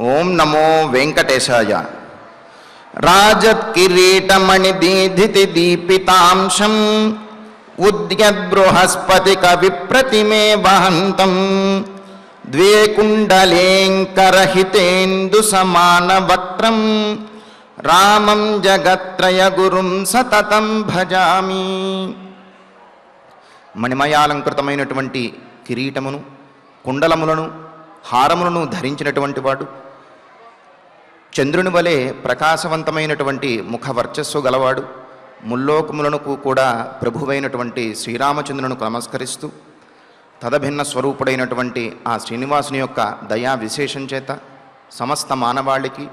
ఓం నమో వెంకటేశాయ. రాజత్కిరీటమణిదీధితి దీపితాంశం ఉద్యద్బృహస్పతిక విప్రతిమే వహంతం ద్వే కుండలేంకరహితేందు సమాన వక్త్రం రామం జగత్రయ గురుం సతతం భజామి. మణిమయాలంకృతమైనటువంటి కిరీటమును, కుండలములను, హారములను ధరించినటువంటి వాడు, చంద్రుని వలె ప్రకాశవంతమైనటువంటి ముఖ వర్చస్సు గలవాడు, ముల్లోకములను కూడా ప్రభువైనటువంటి శ్రీరామచంద్రునికి నమస్కరిస్తూ తదభిన్న స్వరూపుడైనటువంటి ఆ శ్రీనివాసుని యొక్క దయా విశేషం చేత సమస్త మానవాళికి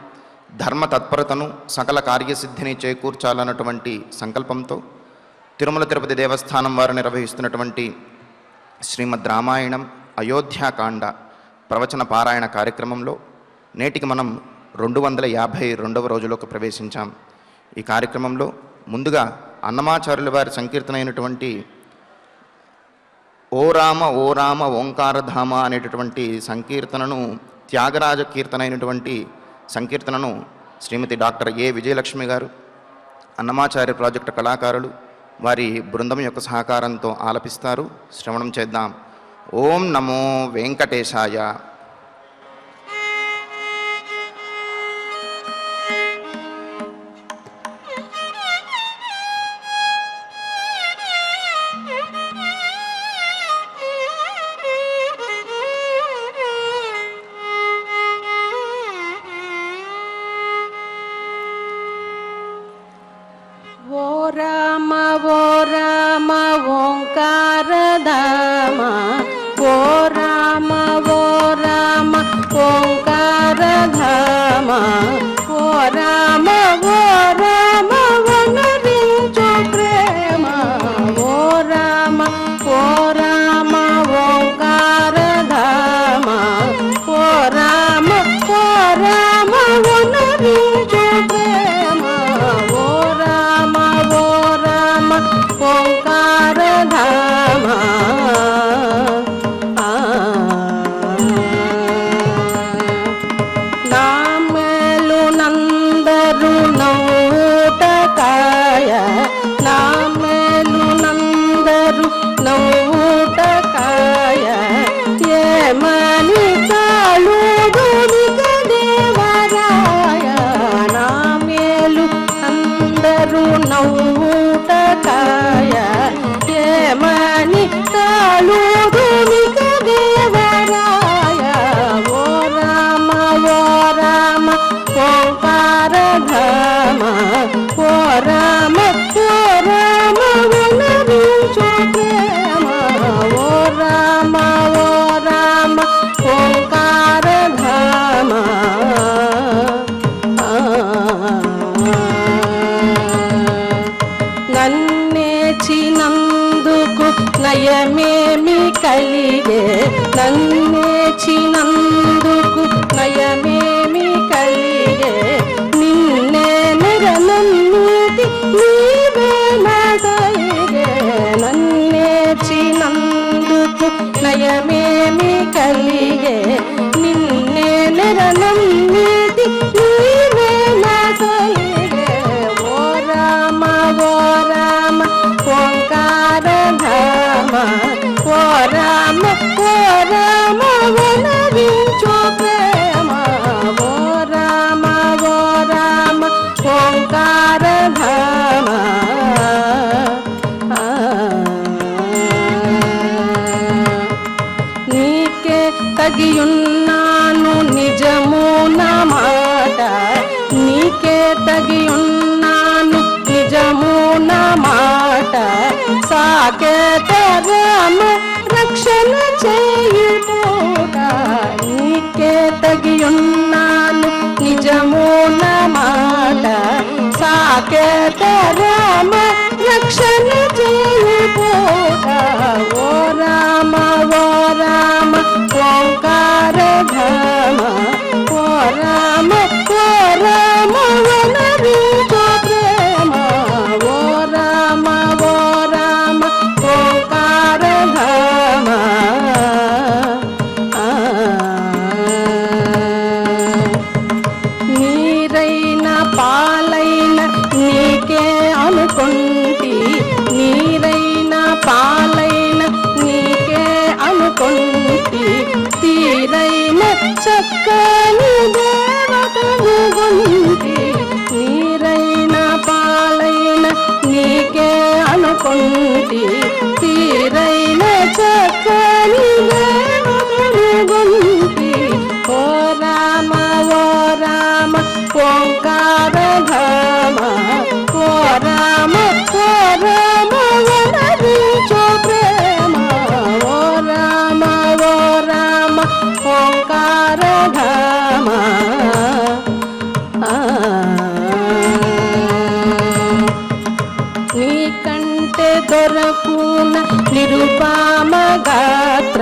ధర్మ తత్పరతను, సకల కార్యసిద్ధిని చేకూర్చాలన్నటువంటి సంకల్పంతో తిరుమల తిరుపతి దేవస్థానం వారు నిర్వహిస్తున్నటువంటి శ్రీమద్ రామాయణం అయోధ్యాకాండ ప్రవచన పారాయణ కార్యక్రమంలో నేటికి మనం 252వ రోజులోకి ప్రవేశించాం. ఈ కార్యక్రమంలో ముందుగా అన్నమాచార్యుల వారి సంకీర్తన అయినటువంటి ఓ రామ ఓ రామ ఓంకారధామ అనేటటువంటి సంకీర్తనను, త్యాగరాజ కీర్తన అయినటువంటి సంకీర్తనను శ్రీమతి డాక్టర్ ఏ విజయలక్ష్మి గారు, అన్నమాచార్య ప్రాజెక్టు కళాకారులు వారి బృందం యొక్క సహకారంతో ఆలపిస్తారు. శ్రవణం చేద్దాం. ఓం నమో వెంకటేశాయ. ఓ రామ ఓంకారధామ, ఓ రామ ఓంకారధామ, ఓ రామ వనరించు ప్రేమ, ఓ రామ ఓంకారధామ, ఓ రామ వనరించు ప్రేమ, ఓ రామ ఓంకారధామ. నామేలు నందరు నవ్వుటకాయ, నామేలు నందరు నవ్వుటకాయ, ఏమని కాళుదునిక దేవరాయ, నామేలు అందరు నవ్వుటకాయ, ఏమని కాళుదునిక దేవరాయ, ఓ రామ ఓంకారధామ, ఓ రామ వనరించు ప్రేమ, ఓ రామ ఓంకారధామ. నన్నేచినందుకు నయమేమి కలిగే, నన్నేచినందుకు నయమేమి కలిగే, నిన్నే నిరనన్నిటి నీవే నదయగే, నన్నేచినందుకు నయమేమి కలిగే, నిన్నే నిరనన్నిటి నీవే నదయగే, ఓ రామ ఓంకారధామ, ఓ రామ వనరించు ప్రేమ, ఓ రామ ఓంకారధామ. నీకే తగియున్నాను నిజము నా మాట, నీకే తగియున్నాను నిజము నా మాట, సాకేత రామ రక్షణ చేయుట, నీకే తగియున్నాను నిజము నా మాట, సాకేత రామ రక్షణ చేయుట, ఓ రామ ఓంకారధామ, ఓ రామ వనరించు ప్రేమ, ఓ రామ ఓంకారధామ. ఓంకారధామ నీకంటే దొరకున నిరుపమ గాత్ర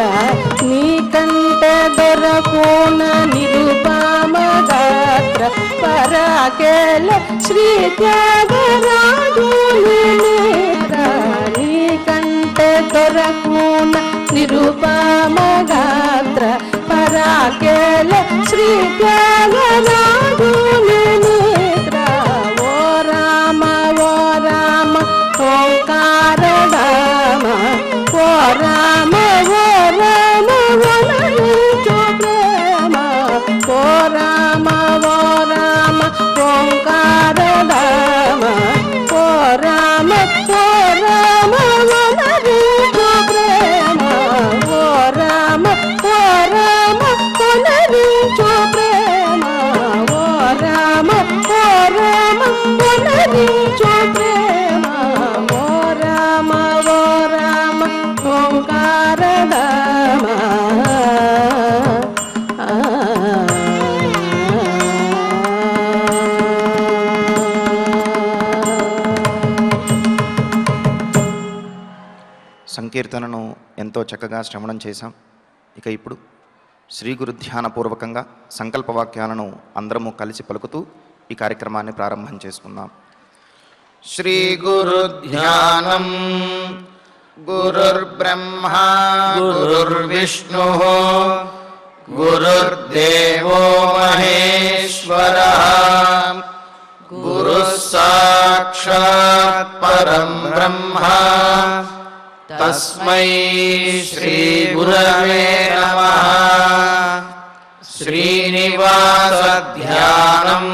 నీకంటే దొరకున నిరుపమ గాత్ర పరాకేల శ్రీ త్యాగరాజుని నేత్ర నీకంటే దొరకున నిరుపమ గాత్ర పరాకేల శ్రీ త్యాగరాజుని నేత్ర ఓ రామ ఓంకారధామ ఓ రామ వనరించు ప్రేమ ఓ రామ ఓంకారధామ ఓ రామ వనరించు ప్రేమ ఓ రామ వనరించు ప్రేమ ఓ రామ వనరించు ప్రేమ ఓ రామ ఓంకారధామ సంకీర్తనను ఎంతో చక్కగా శ్రవణం చేశాం. ఇక ఇప్పుడు శ్రీ గురు ధ్యానపూర్వకంగా సంకల్పవాక్యాలను అందరము కలిసి పలుకుతూ ఈ కార్యక్రమాన్ని ప్రారంభం చేసుకుందాం. శ్రీ గురు ధ్యానం గురుర్బ్రహ్మా గురుర్విష్ణుః గురుర్దేవో మహేశ్వరః గురుః సాక్షాత్ పరం బ్రహ్మ తస్మై శ్రీ గురవే నమః. శ్రీనివాస ధ్యానం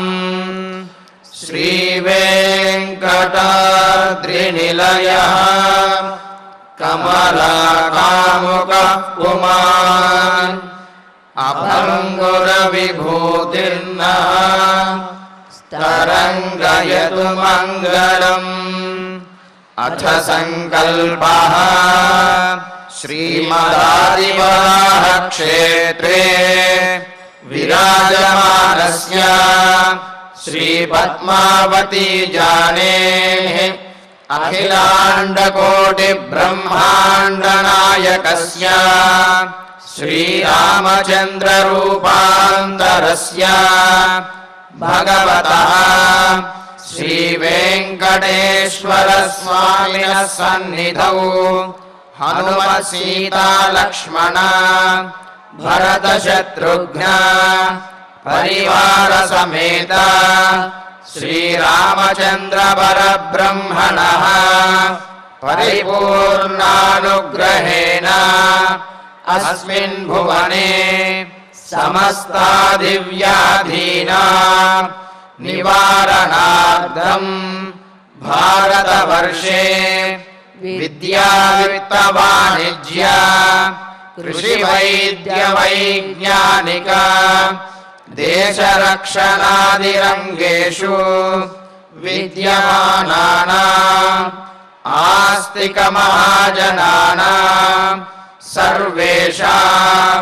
శ్రీ వెంకటాద్రినిలయః కమలాకాముకః పుమాన్ అభంగుర విభూతిర్నః తరంగయతు మంగళం. అథ సంకల్పః శ్రీమదాదివరాహ క్షేత్రే విరాజమానస్య శ్రీ పద్మావతీ జానేః అఖిలాండకోటి బ్రహ్మాండ నాయకస్య శ్రీరామచంద్ర రూపాంతరస్య భగవతః శ్రీ వెంకటేశ్వర స్వామినః సన్నిధౌ హనుమత్ సీతా లక్ష్మణ భరత శత్రుఘ్న పరివార సమేత శ్రీరామచంద్ర పరబ్రహ్మణః పరిపూర్ణానుగ్రహేణ అస్మిన్ భువనే సమస్తాదివ్యాధీనా నివారణార్థం భారతవర్షే విద్యా విత్త వాణిజ్య కృషి వైద్య వైజ్ఞానిక దేశరక్షణాది రంగేషు విద్యమానానాం ఆస్తిక మహాజనానాం సర్వేషాం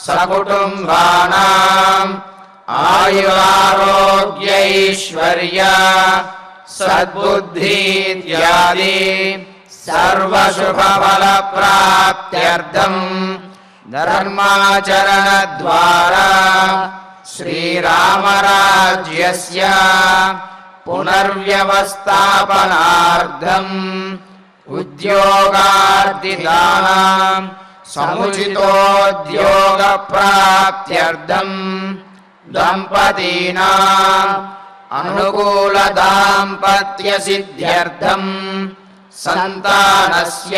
సకుటుంబానాం ఆయురారోగ్యైశ్వర్య సద్బుద్ధి ఇత్యాది సర్వశుభఫల ప్రాప్త్యర్థం ధర్మాచరణ ద్వారా శ్రీరామరాజ్యస్య పునర్వ్యవస్థాపనార్థం ఉద్యోగార్థితానాం సముచితోద్యోగ ప్రాప్త్యర్థం దంపతీనాం అనుకూల దాంపత్య సిద్ధ్యర్థం సంతానస్య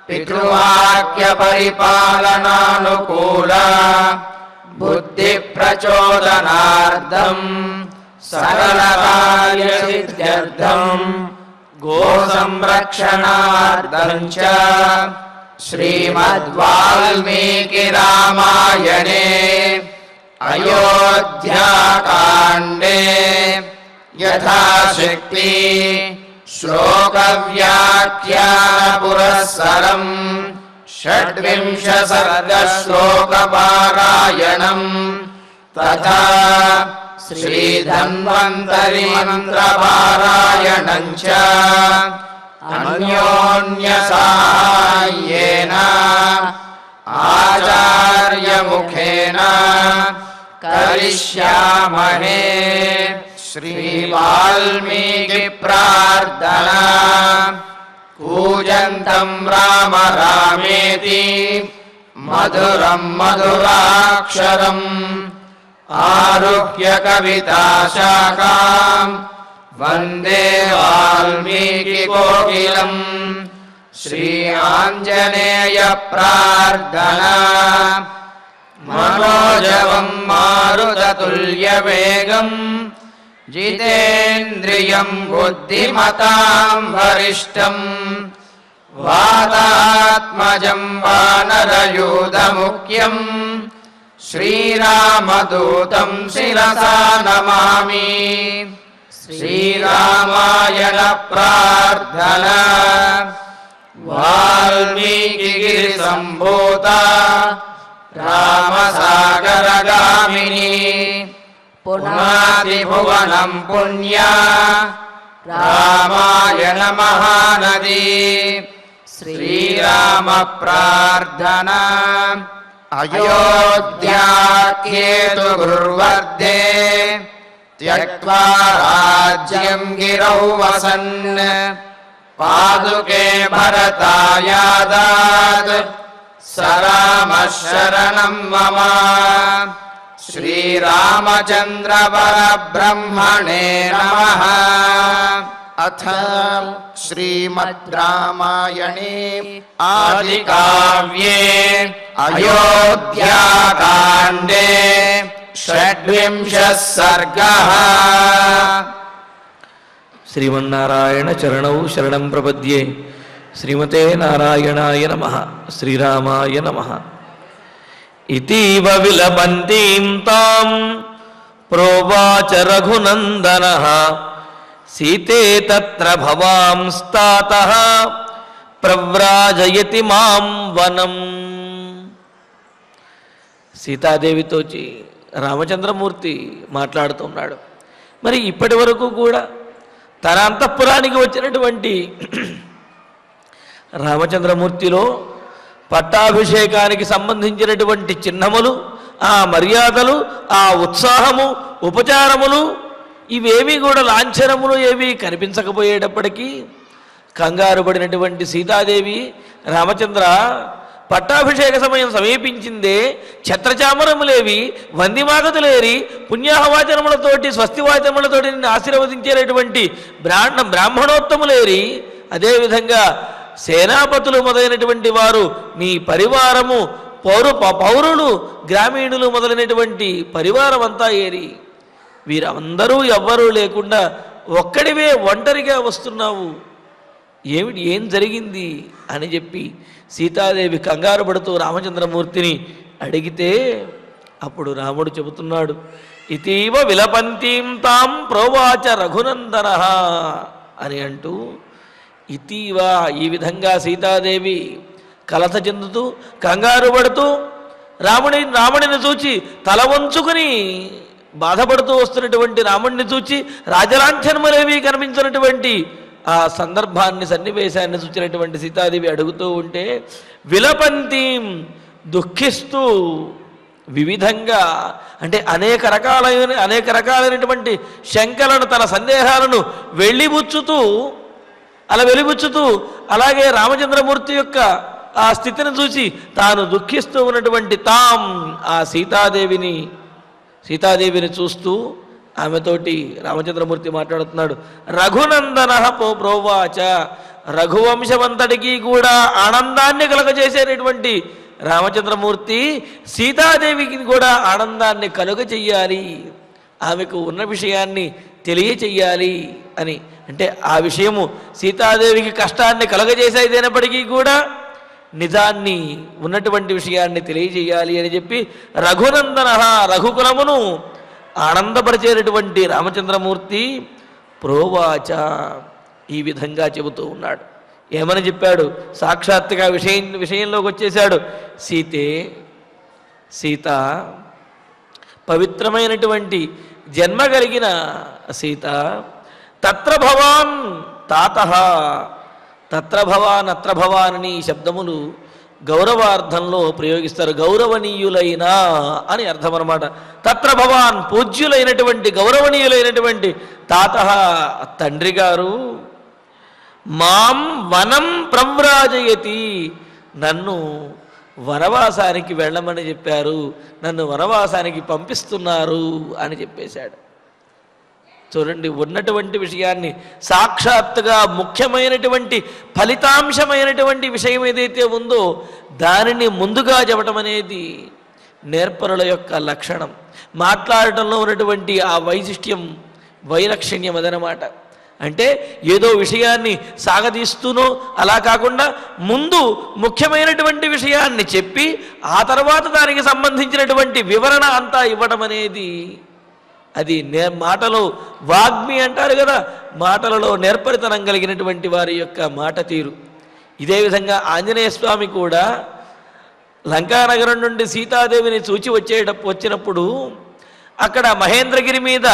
పితృవాక్య పరిపాలనానుకూల బుద్ధి ప్రచోదనార్థం సకల కార్య సిద్ధ్యర్థం గో సంరక్షణార్థం చ శ్రీమద్వాల్మీకి రామాయణే అయోధ్యాకాండే యథాశక్తి శ్లోక వ్యాఖ్యాన పురస్సరం షడ్వింశ సర్గశ్లోకపారాయణం తథా శ్రీధన్వంతరి మంత్రపారాయణం చ అన్యోన్య సాహాయ్యేన ఆచార్యముఖేన కరిష్యామహే. శ్రీ వాల్మీకి ప్రార్థనా కూజంతం రామ రామేతి మధురం మధురాక్షరం ఆరుహ్య కవితాశాఖాం వందే వాల్మీకి కోకిలం. శ్రీ ఆంజనేయ ప్రార్థనా మనోజవం మారుతతుల్యవేగం జితేంద్రియం బుద్ధిమతాం వరిష్టం వాతాత్మజం వానరయూధముఖ్యం శ్రీరామదూతం శిరసా నమామి. శ్రీరామాయణ ప్రార్థనా వాల్మీకి సంభూత రామసాగరగామిని పునాదిభువనం పుణ్యా రామాయణ మహానది. శ్రీరామ ప్రార్థనా అయోధ్యాకేతు గుర్వర్ధే త్యక్త్వా రాజ్యం గిరౌ వసన్ పాదుకే భరతాయాదాత్ సరామ శరణం మమ. శ్రీరామచంద్ర పరబ్రహ్మణే నమః. అథ శ్రీమద్ రామాయణే ఆదికావ్యే అయోధ్యాకాండే షడ్వింశః సర్గః. శ్రీమన్నారాయణ చరణౌ శరణం ప్రపద్యే. శ్రీమతే నారాయణాయ నమః. శ్రీరామాయ నమః. ఇతీవ విలపంతీం తాం ప్రోవాచ రఘునందనః సీతే తత్ర భవాంస్తాతః ప్రవ్రాజయతి మాం వనం. సీతాదేవితో రామచంద్రమూర్తి మాట్లాడుతున్నాడు. మరి ఇప్పటి వరకు కూడా తన అంతఃపురానికి వచ్చినటువంటి రామచంద్రమూర్తిలో పట్టాభిషేకానికి సంబంధించినటువంటి చిహ్నములు, ఆ మర్యాదలు, ఆ ఉత్సాహము, ఉపచారములు ఇవేమీ కూడా లాంఛనములు ఏమీ కనిపించకపోయేటప్పటికీ కంగారు పడినటువంటి సీతాదేవి, రామచంద్ర పట్టాభిషేక సమయం సమీపించిందే, ఛత్రచామరములేవి, వందిమాగతులేరి, పుణ్యాహవాచనములతోటి స్వస్తివాచనములతోటి నిన్ను ఆశీర్వదించేటటువంటి బ్రాహ్మణోత్తములేరి, అదేవిధంగా సేనాపతులు మొదలైనటువంటి వారు, నీ పరివారము, పౌరులు, గ్రామీణులు మొదలైనటువంటి పరివారం అంతా ఏరి, వీరందరూ ఎవ్వరూ లేకుండా ఒక్కడివే ఒంటరిగా వస్తున్నావు, ఏం జరిగింది అని చెప్పి సీతాదేవి కంగారు పడుతూ రామచంద్రమూర్తిని అడిగితే అప్పుడు రాముడు చెబుతున్నాడు, ఇతీవ విలపంతీం తాం ప్రోవాచ రఘునందన అని అంటూ, ఇతీవ ఈ విధంగా సీతాదేవి కలత చెందుతూ కంగారు పడుతూ రాముడిని చూచి తల వంచుకుని బాధపడుతూ వస్తున్నటువంటి రాముడిని చూచి రాజలాంఛనములేవి కనిపించినటువంటి ఆ సందర్భాన్ని, సన్నివేశాన్ని చూచినటువంటి సీతాదేవి అడుగుతూ ఉంటే, విలపంతీం దుఃఖిస్తూ వివిధంగా అంటే అనేక రకాలైనటువంటి శంకలను, తన సందేహాలను వెలిబుచ్చుతూ అలాగే రామచంద్రమూర్తి యొక్క ఆ స్థితిని చూసి తాను దుఃఖిస్తూ ఉన్నటువంటి తాం ఆ సీతాదేవిని చూస్తూ ఆమెతోటి రామచంద్రమూర్తి మాట్లాడుతున్నాడు. రఘునందన ప్రోవాచ, రఘువంశమంతటికి కూడా ఆనందాన్ని కలుగజేసేటటువంటి రామచంద్రమూర్తి సీతాదేవికి కూడా ఆనందాన్ని కలుగజేయాలి, ఆమెకు ఉన్న విషయాన్ని తెలియచెయ్యాలి అని. అంటే ఆ విషయము సీతాదేవికి కష్టాన్ని కలుగజేసేదైనప్పటికీ కూడా నిజాన్ని, ఉన్నటువంటి విషయాన్ని తెలియజేయాలి అని చెప్పి రఘునందన, రఘుకులమును ఆనందపరిచేటటువంటి రామచంద్రమూర్తి ప్రోవాచ ఈ విధంగా చెబుతూ ఉన్నాడు. ఏమని చెప్పాడు? సాక్షాత్తుగా విషయంలోకి వచ్చేశాడు. సీత పవిత్రమైనటువంటి జన్మ కలిగిన సీత, తత్ర భవాన్ తాతః, తత్ర భవాన్ అత్ర భవాన్ అని ఈ శబ్దములు గౌరవార్థంలో ప్రయోగిస్తారు. గౌరవనీయులైన అని అర్థం అన్నమాట. తత్ర భవాన్ పూజ్యులైనటువంటి గౌరవనీయులైనటువంటి తాతః తండ్రి గారు, మాం వనం ప్రవ్రాజయతి, నన్ను వనవాసానికి వెళ్ళమని చెప్పారు, నన్ను వనవాసానికి పంపిస్తున్నారు అని చెప్పేశాడు. చూడండి, ఉన్నటువంటి విషయాన్ని సాక్షాత్తుగా ముఖ్యమైనటువంటి ఫలితాంశమైనటువంటి విషయం ఏదైతే ఉందో దానిని ముందుగా చెప్పటం అనేది నేర్పరుల యొక్క లక్షణం. మాట్లాడటంలో ఉన్నటువంటి ఆ వైశిష్ట్యం, వైలక్షణ్యం అదనమాట. అంటే ఏదో విషయాన్ని సాగదీస్తూనో అలా కాకుండా ముందు ముఖ్యమైనటువంటి విషయాన్ని చెప్పి ఆ తర్వాత దానికి సంబంధించినటువంటి వివరణ అంతా ఇవ్వటం అనేది అది మాటలో వాగ్మి అంటారు కదా, మాటలలో నేర్పరితనం కలిగినటువంటి వారి యొక్క మాట తీరు. ఇదే విధంగా ఆంజనేయ స్వామి కూడా లంకానగరం నుండి సీతాదేవిని చూచి వచ్చినప్పుడు అక్కడ మహేంద్రగిరి మీద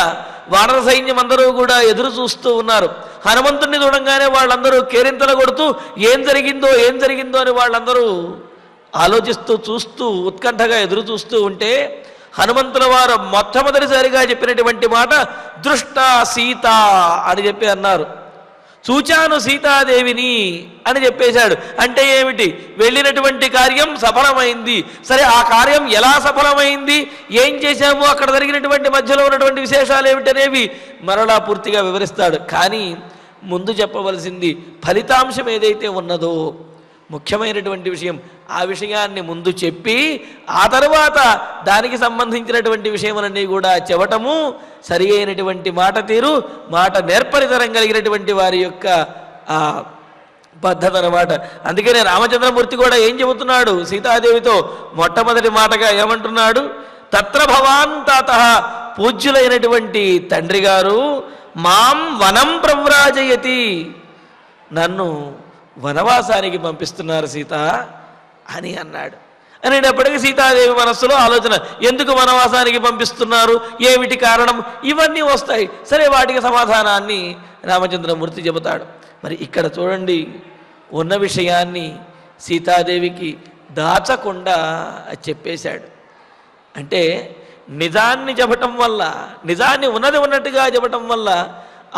వానర సైన్యం అందరూ కూడా ఎదురు చూస్తూ ఉన్నారు. హనుమంతుడిని చూడంగానే వాళ్ళందరూ కేరింతలు కొడుతూ ఏం జరిగిందో అని వాళ్ళందరూ ఆలోచిస్తూ చూస్తూ ఉత్కంఠగా ఎదురు చూస్తూ ఉంటే హనుమంతుల వారు మొట్టమొదటిసారిగా చెప్పినటువంటి మాట దృష్ట సీత అని చెప్పి అన్నారు. చూచాను సీతాదేవిని అని చెప్పేశాడు. అంటే ఏమిటి? వెళ్ళినటువంటి కార్యం సఫలమైంది. సరే, ఆ కార్యం ఎలా సఫలమైంది, ఏం చేశాము, అక్కడ జరిగినటువంటి మధ్యలో ఉన్నటువంటి విశేషాలు ఏమిటనేవి మరలా పూర్తిగా వివరిస్తాడు. కానీ ముందు చెప్పవలసింది ఫలితాంశం ఏదైతే ఉన్నదో ముఖ్యమైనటువంటి విషయం, ఆ విషయాన్ని ముందు చెప్పి ఆ తర్వాత దానికి సంబంధించినటువంటి విషయములన్నీ కూడా చెప్పటము సరి అయినటువంటి మాట తీరు, మాట నేర్పరితనం కలిగినటువంటి వారి యొక్క ఆ పద్ధతి అన్నమాట. అందుకనే రామచంద్రమూర్తి కూడా ఏం చెబుతున్నాడు సీతాదేవితో? మొట్టమొదటి మాటగా ఏమంటున్నాడు? తత్ర భవాన్ తాతః, పూజ్యులైనటువంటి తండ్రి గారు, మాం వనం ప్రవ్రాజయతి, నన్ను వనవాసానికి పంపిస్తున్నారు సీత అని అన్నాడు. అనేటప్పటికీ సీతాదేవి మనస్సులో ఆలోచన, ఎందుకు వనవాసానికి పంపిస్తున్నారు, ఏమిటి కారణం, ఇవన్నీ వస్తాయి. సరే, వాటికి సమాధానాన్ని రామచంద్రమూర్తి చెబుతాడు. మరి ఇక్కడ చూడండి, ఉన్న విషయాన్ని సీతాదేవికి దాచకుండా చెప్పేశాడు. అంటే నిజాన్ని చెప్పటం వల్ల, నిజాన్ని ఉన్నది ఉన్నట్టుగా చెప్పటం వల్ల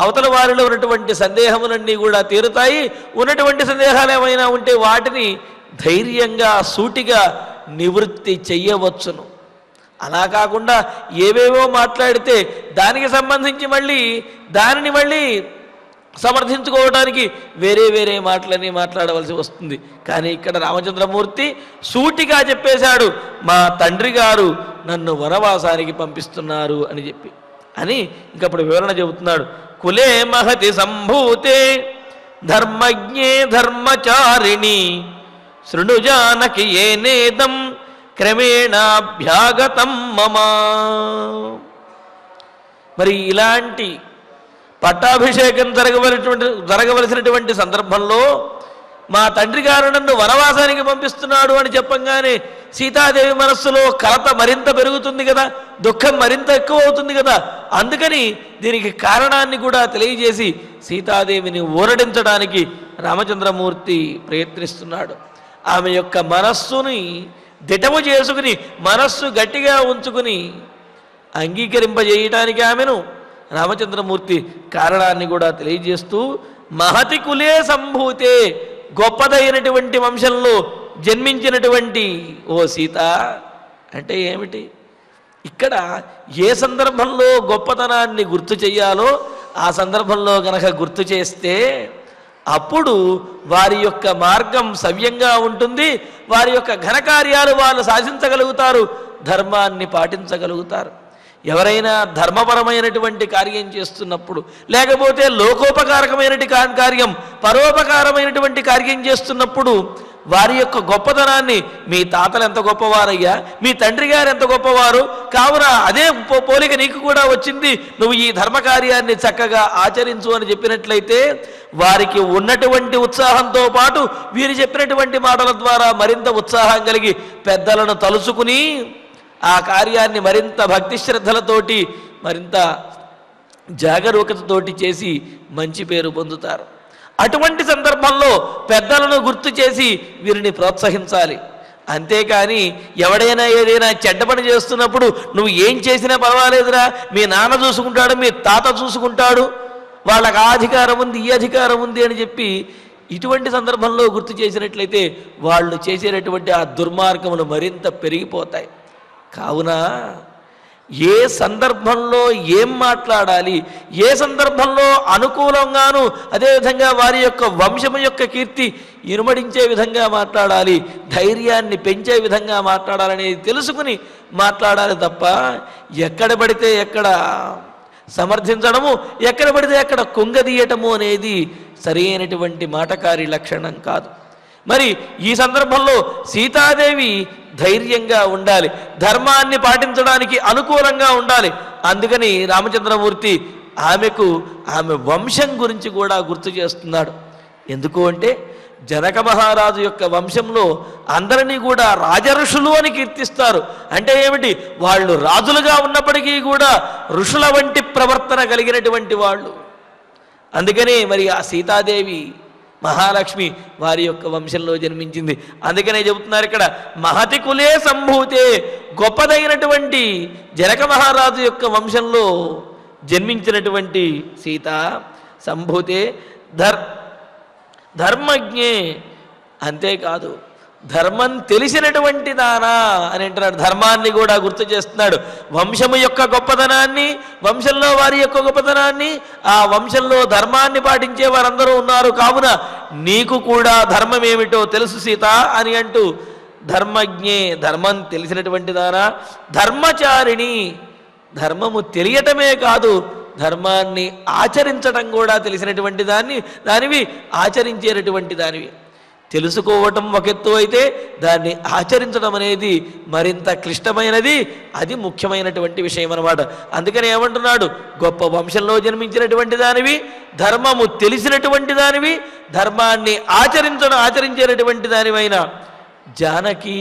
అవతల వారిలో ఉన్నటువంటి సందేహములన్నీ కూడా తీరుతాయి. ఉన్నటువంటి సందేహాలు ఏమైనా ఉంటే వాటిని ధైర్యంగా సూటిగా నివృత్తి చెయ్యవచ్చును. అలా కాకుండా ఏవేవో మాట్లాడితే దానికి సంబంధించి దానిని మళ్ళీ సమర్థించుకోవడానికి వేరే మాటలని మాట్లాడవలసి వస్తుంది. కానీ ఇక్కడ రామచంద్రమూర్తి సూటిగా చెప్పేశాడు, మా తండ్రి గారు నన్ను వనవాసానికి పంపిస్తున్నారు అని చెప్పి. అని ఇంకప్పుడు వివరణ చెబుతున్నాడు. కులే మహతి సంభూతే ధర్మజ్ఞే ధర్మచారిణి శృణు జానకి ఏనేదం క్రమేణాభ్యాగతం మమ. మరి ఇలాంటి పట్టాభిషేకం జరగవలసినటువంటి సందర్భంలో మా తండ్రి గారు నన్ను వనవాసానికి పంపిస్తున్నాడు అని చెప్పంగానే సీతాదేవి మనస్సులో కలత మరింత పెరుగుతుంది కదా, దుఃఖం మరింత ఎక్కువ అవుతుంది కదా. అందుకని దీనికి కారణాన్ని కూడా తెలియజేసి సీతాదేవిని ఊరడించడానికి రామచంద్రమూర్తి ప్రయత్నిస్తున్నాడు. ఆమె యొక్క మనస్సుని దిటము చేసుకుని, మనస్సు గట్టిగా ఉంచుకుని అంగీకరింపజేయటానికి ఆమెను రామచంద్రమూర్తి కారణాన్ని కూడా తెలియజేస్తూ, మహతి కులే సంభూతే, గొప్పదైనటువంటి వంశంలో జన్మించినటువంటి ఓ సీత అంటే ఏమిటి? ఇక్కడ ఏ సందర్భంలో గొప్పతనాన్ని గుర్తు చెయ్యాలో ఆ సందర్భంలో గనక గుర్తు చేస్తే అప్పుడు వారి యొక్క మార్గం సవ్యంగా ఉంటుంది. వారి యొక్క ఘనకార్యాలు వాళ్ళు సాధించగలుగుతారు, ధర్మాన్ని పాటించగలుగుతారు. ఎవరైనా ధర్మపరమైనటువంటి కార్యం చేస్తున్నప్పుడు, లేకపోతే లోకోపకారకమైనటువంటి కార్యం, పరోపకారమైనటువంటి కార్యం చేస్తున్నప్పుడు వారి యొక్క గొప్పతనాన్ని, మీ తాతలు ఎంత గొప్పవారయ్యా, మీ తండ్రి గారు ఎంత గొప్పవారు, కావున అదే పోలిక నీకు కూడా వచ్చింది, నువ్వు ఈ ధర్మకార్యాన్ని చక్కగా ఆచరించు అని చెప్పినట్లయితే వారికి ఉన్నటువంటి ఉత్సాహంతో పాటు వీరు చెప్పినటువంటి మాటల ద్వారా మరింత ఉత్సాహం కలిగి పెద్దలను తలుచుకుని ఆ కార్యాన్ని మరింత భక్తి శ్రద్ధలతోటి మరింత జాగరూకతతోటి చేసి మంచి పేరు పొందుతారు. అటువంటి సందర్భంలో పెద్దలను గుర్తు చేసి వీరిని ప్రోత్సహించాలి. అంతేకాని ఎవడైనా ఏదైనా చెడ్డ పని చేస్తున్నప్పుడు నువ్వు ఏం చేసినా పర్వాలేదురా, మీ నాన్న చూసుకుంటాడు, మీ తాత చూసుకుంటాడు, వాళ్ళకి ఆ అధికారం ఉంది, ఈ అధికారం ఉంది అని చెప్పి ఇటువంటి సందర్భంలో గుర్తు చేసినట్లయితే వాళ్ళు చేసేటటువంటి ఆ దుర్మార్గములు మరింత పెరిగిపోతాయి. కావున ఏ సందర్భంలో ఏం మాట్లాడాలి, ఏ సందర్భంలో అనుకూలంగాను అదేవిధంగా వారి యొక్క వంశము యొక్క కీర్తి ఇనుమడించే విధంగా మాట్లాడాలి, ధైర్యాన్ని పెంచే విధంగా మాట్లాడాలనేది తెలుసుకుని మాట్లాడాలి తప్ప ఎక్కడ పడితే ఎక్కడ సమర్థించడము, ఎక్కడ పడితే అక్కడ కుంగదీయటము అనేది సరైనటువంటి మాటకారి లక్షణం కాదు. మరి ఈ సందర్భంలో సీతాదేవి ధైర్యంగా ఉండాలి, ధర్మాన్ని పాటించడానికి అనుకూలంగా ఉండాలి. అందుకని రామచంద్రమూర్తి ఆమె వంశం గురించి కూడా గుర్తు చేస్తున్నాడు. ఎందుకు అంటే జనక మహారాజు యొక్క వంశంలో అందరినీ కూడా రాజఋషులు అని కీర్తిస్తారు. అంటే ఏమిటి, వాళ్ళు రాజులుగా ఉన్నప్పటికీ కూడా ఋషుల వంటి ప్రవర్తన కలిగినటువంటి వాళ్ళు. అందుకనే మరి ఆ సీతాదేవి మహాలక్ష్మి వారి యొక్క వంశంలో జన్మించింది. అందుకనే చెబుతున్నారు ఇక్కడ మహతి కులే సంభూతే, గొప్పదైనటువంటి జనక మహారాజు యొక్క వంశంలో జన్మించినటువంటి సీత సంభూతే ధర్మజ్ఞే, అంతేకాదు ధర్మం తెలిసినటువంటి దానా అని అంటున్నాడు. ధర్మాన్ని కూడా గుర్తు చేస్తున్నాడు. వంశము యొక్క గొప్పతనాన్ని, వంశంలో వారి యొక్క గొప్పతనాన్ని, ఆ వంశంలో ధర్మాన్ని పాటించే వారందరూ ఉన్నారు. కావున నీకు కూడా ధర్మం ఏమిటో తెలుసు సీత అని అంటూ ధర్మజ్ఞే, ధర్మం తెలిసినటువంటి దానా, ధర్మచారిణి, ధర్మము తెలియటమే కాదు ధర్మాన్ని ఆచరించడం కూడా తెలిసినటువంటి దానివి, ఆచరించేటటువంటి దానివి. తెలుసుకోవటం ఒక ఎత్తు అయితే దాన్ని ఆచరించడం అనేది మరింత క్లిష్టమైనది, అది ముఖ్యమైనటువంటి విషయం అన్నమాట. అందుకని ఏమంటున్నాడు, గొప్ప వంశంలో జన్మించినటువంటి దానివి, ధర్మము తెలిసినటువంటి దానివి, ధర్మాన్ని ఆచరించేటటువంటి దానివైన జానకి,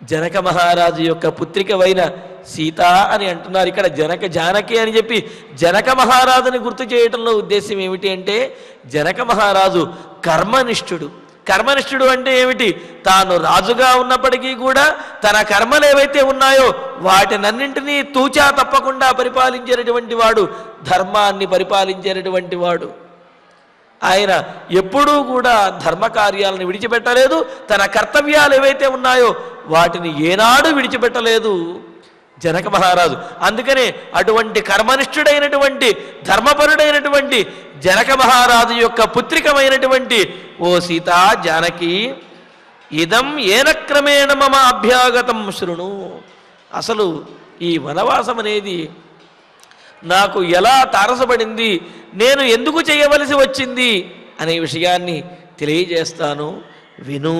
జనక మహారాజు యొక్క పుత్రికవైన సీత అని అంటున్నారు. ఇక్కడ జానకి అని చెప్పి జనక మహారాజుని గుర్తు చేయటంలో ఉద్దేశం ఏమిటి అంటే, జనక మహారాజు కర్మనిష్ఠుడు. కర్మనిష్ఠుడు అంటే ఏమిటి, తాను రాజుగా ఉన్నప్పటికీ కూడా తన కర్మలు ఏవైతే ఉన్నాయో వాటినన్నింటినీ తూచా తప్పకుండా పరిపాలించేటటువంటి వాడు, ధర్మాన్ని పరిపాలించేటటువంటి వాడు. ఆయన ఎప్పుడూ కూడా ధర్మకార్యాలను విడిచిపెట్టలేదు, తన కర్తవ్యాలు ఏవైతే ఉన్నాయో వాటిని ఏనాడు విడిచిపెట్టలేదు జనక మహారాజు. అందుకనే అటువంటి కర్మనిష్ఠుడైనటువంటి ధర్మపరుడైనటువంటి జనక మహారాజు యొక్క పుత్రికమైనటువంటి ఓ సీత జానకి, ఇదం ఏన క్రమేణ మమ అభ్యాగతం శృణు, అసలు ఈ వనవాసం అనేది నాకు ఎలా తారసపడింది, నేను ఎందుకు చేయవలసి వచ్చింది అనే విషయాన్ని తెలియజేస్తాను, విను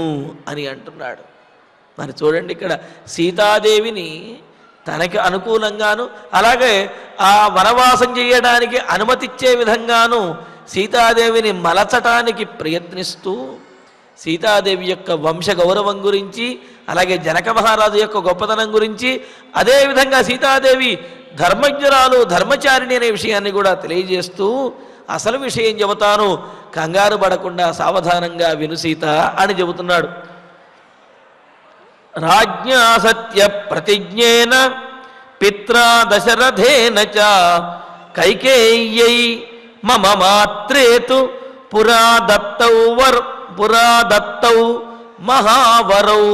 అని అంటున్నాడు. మరి చూడండి, ఇక్కడ సీతాదేవిని తనకి అనుకూలంగాను అలాగే ఆ వనవాసం చేయడానికి అనుమతిచ్చే విధంగాను సీతాదేవిని మలచటానికి ప్రయత్నిస్తూ సీతాదేవి యొక్క వంశ గౌరవం గురించి, అలాగే జనక మహారాజు యొక్క గొప్పతనం గురించి, అదేవిధంగా సీతాదేవి ధర్మజ్ఞురాలు, ధర్మచారిణి అనే విషయాన్ని కూడా తెలియజేస్తూ అసలు విషయం చెబుతాను, కంగారు పడకుండా సావధానంగా విను సీత అని చెబుతున్నాడు. రాజ్ఞా సత్య ప్రతిజ్ఞేన పిత్రా దశరథేన చ కైకేయ్యై మమ మాత్రేతు పురా దత్తౌ మహావరౌ.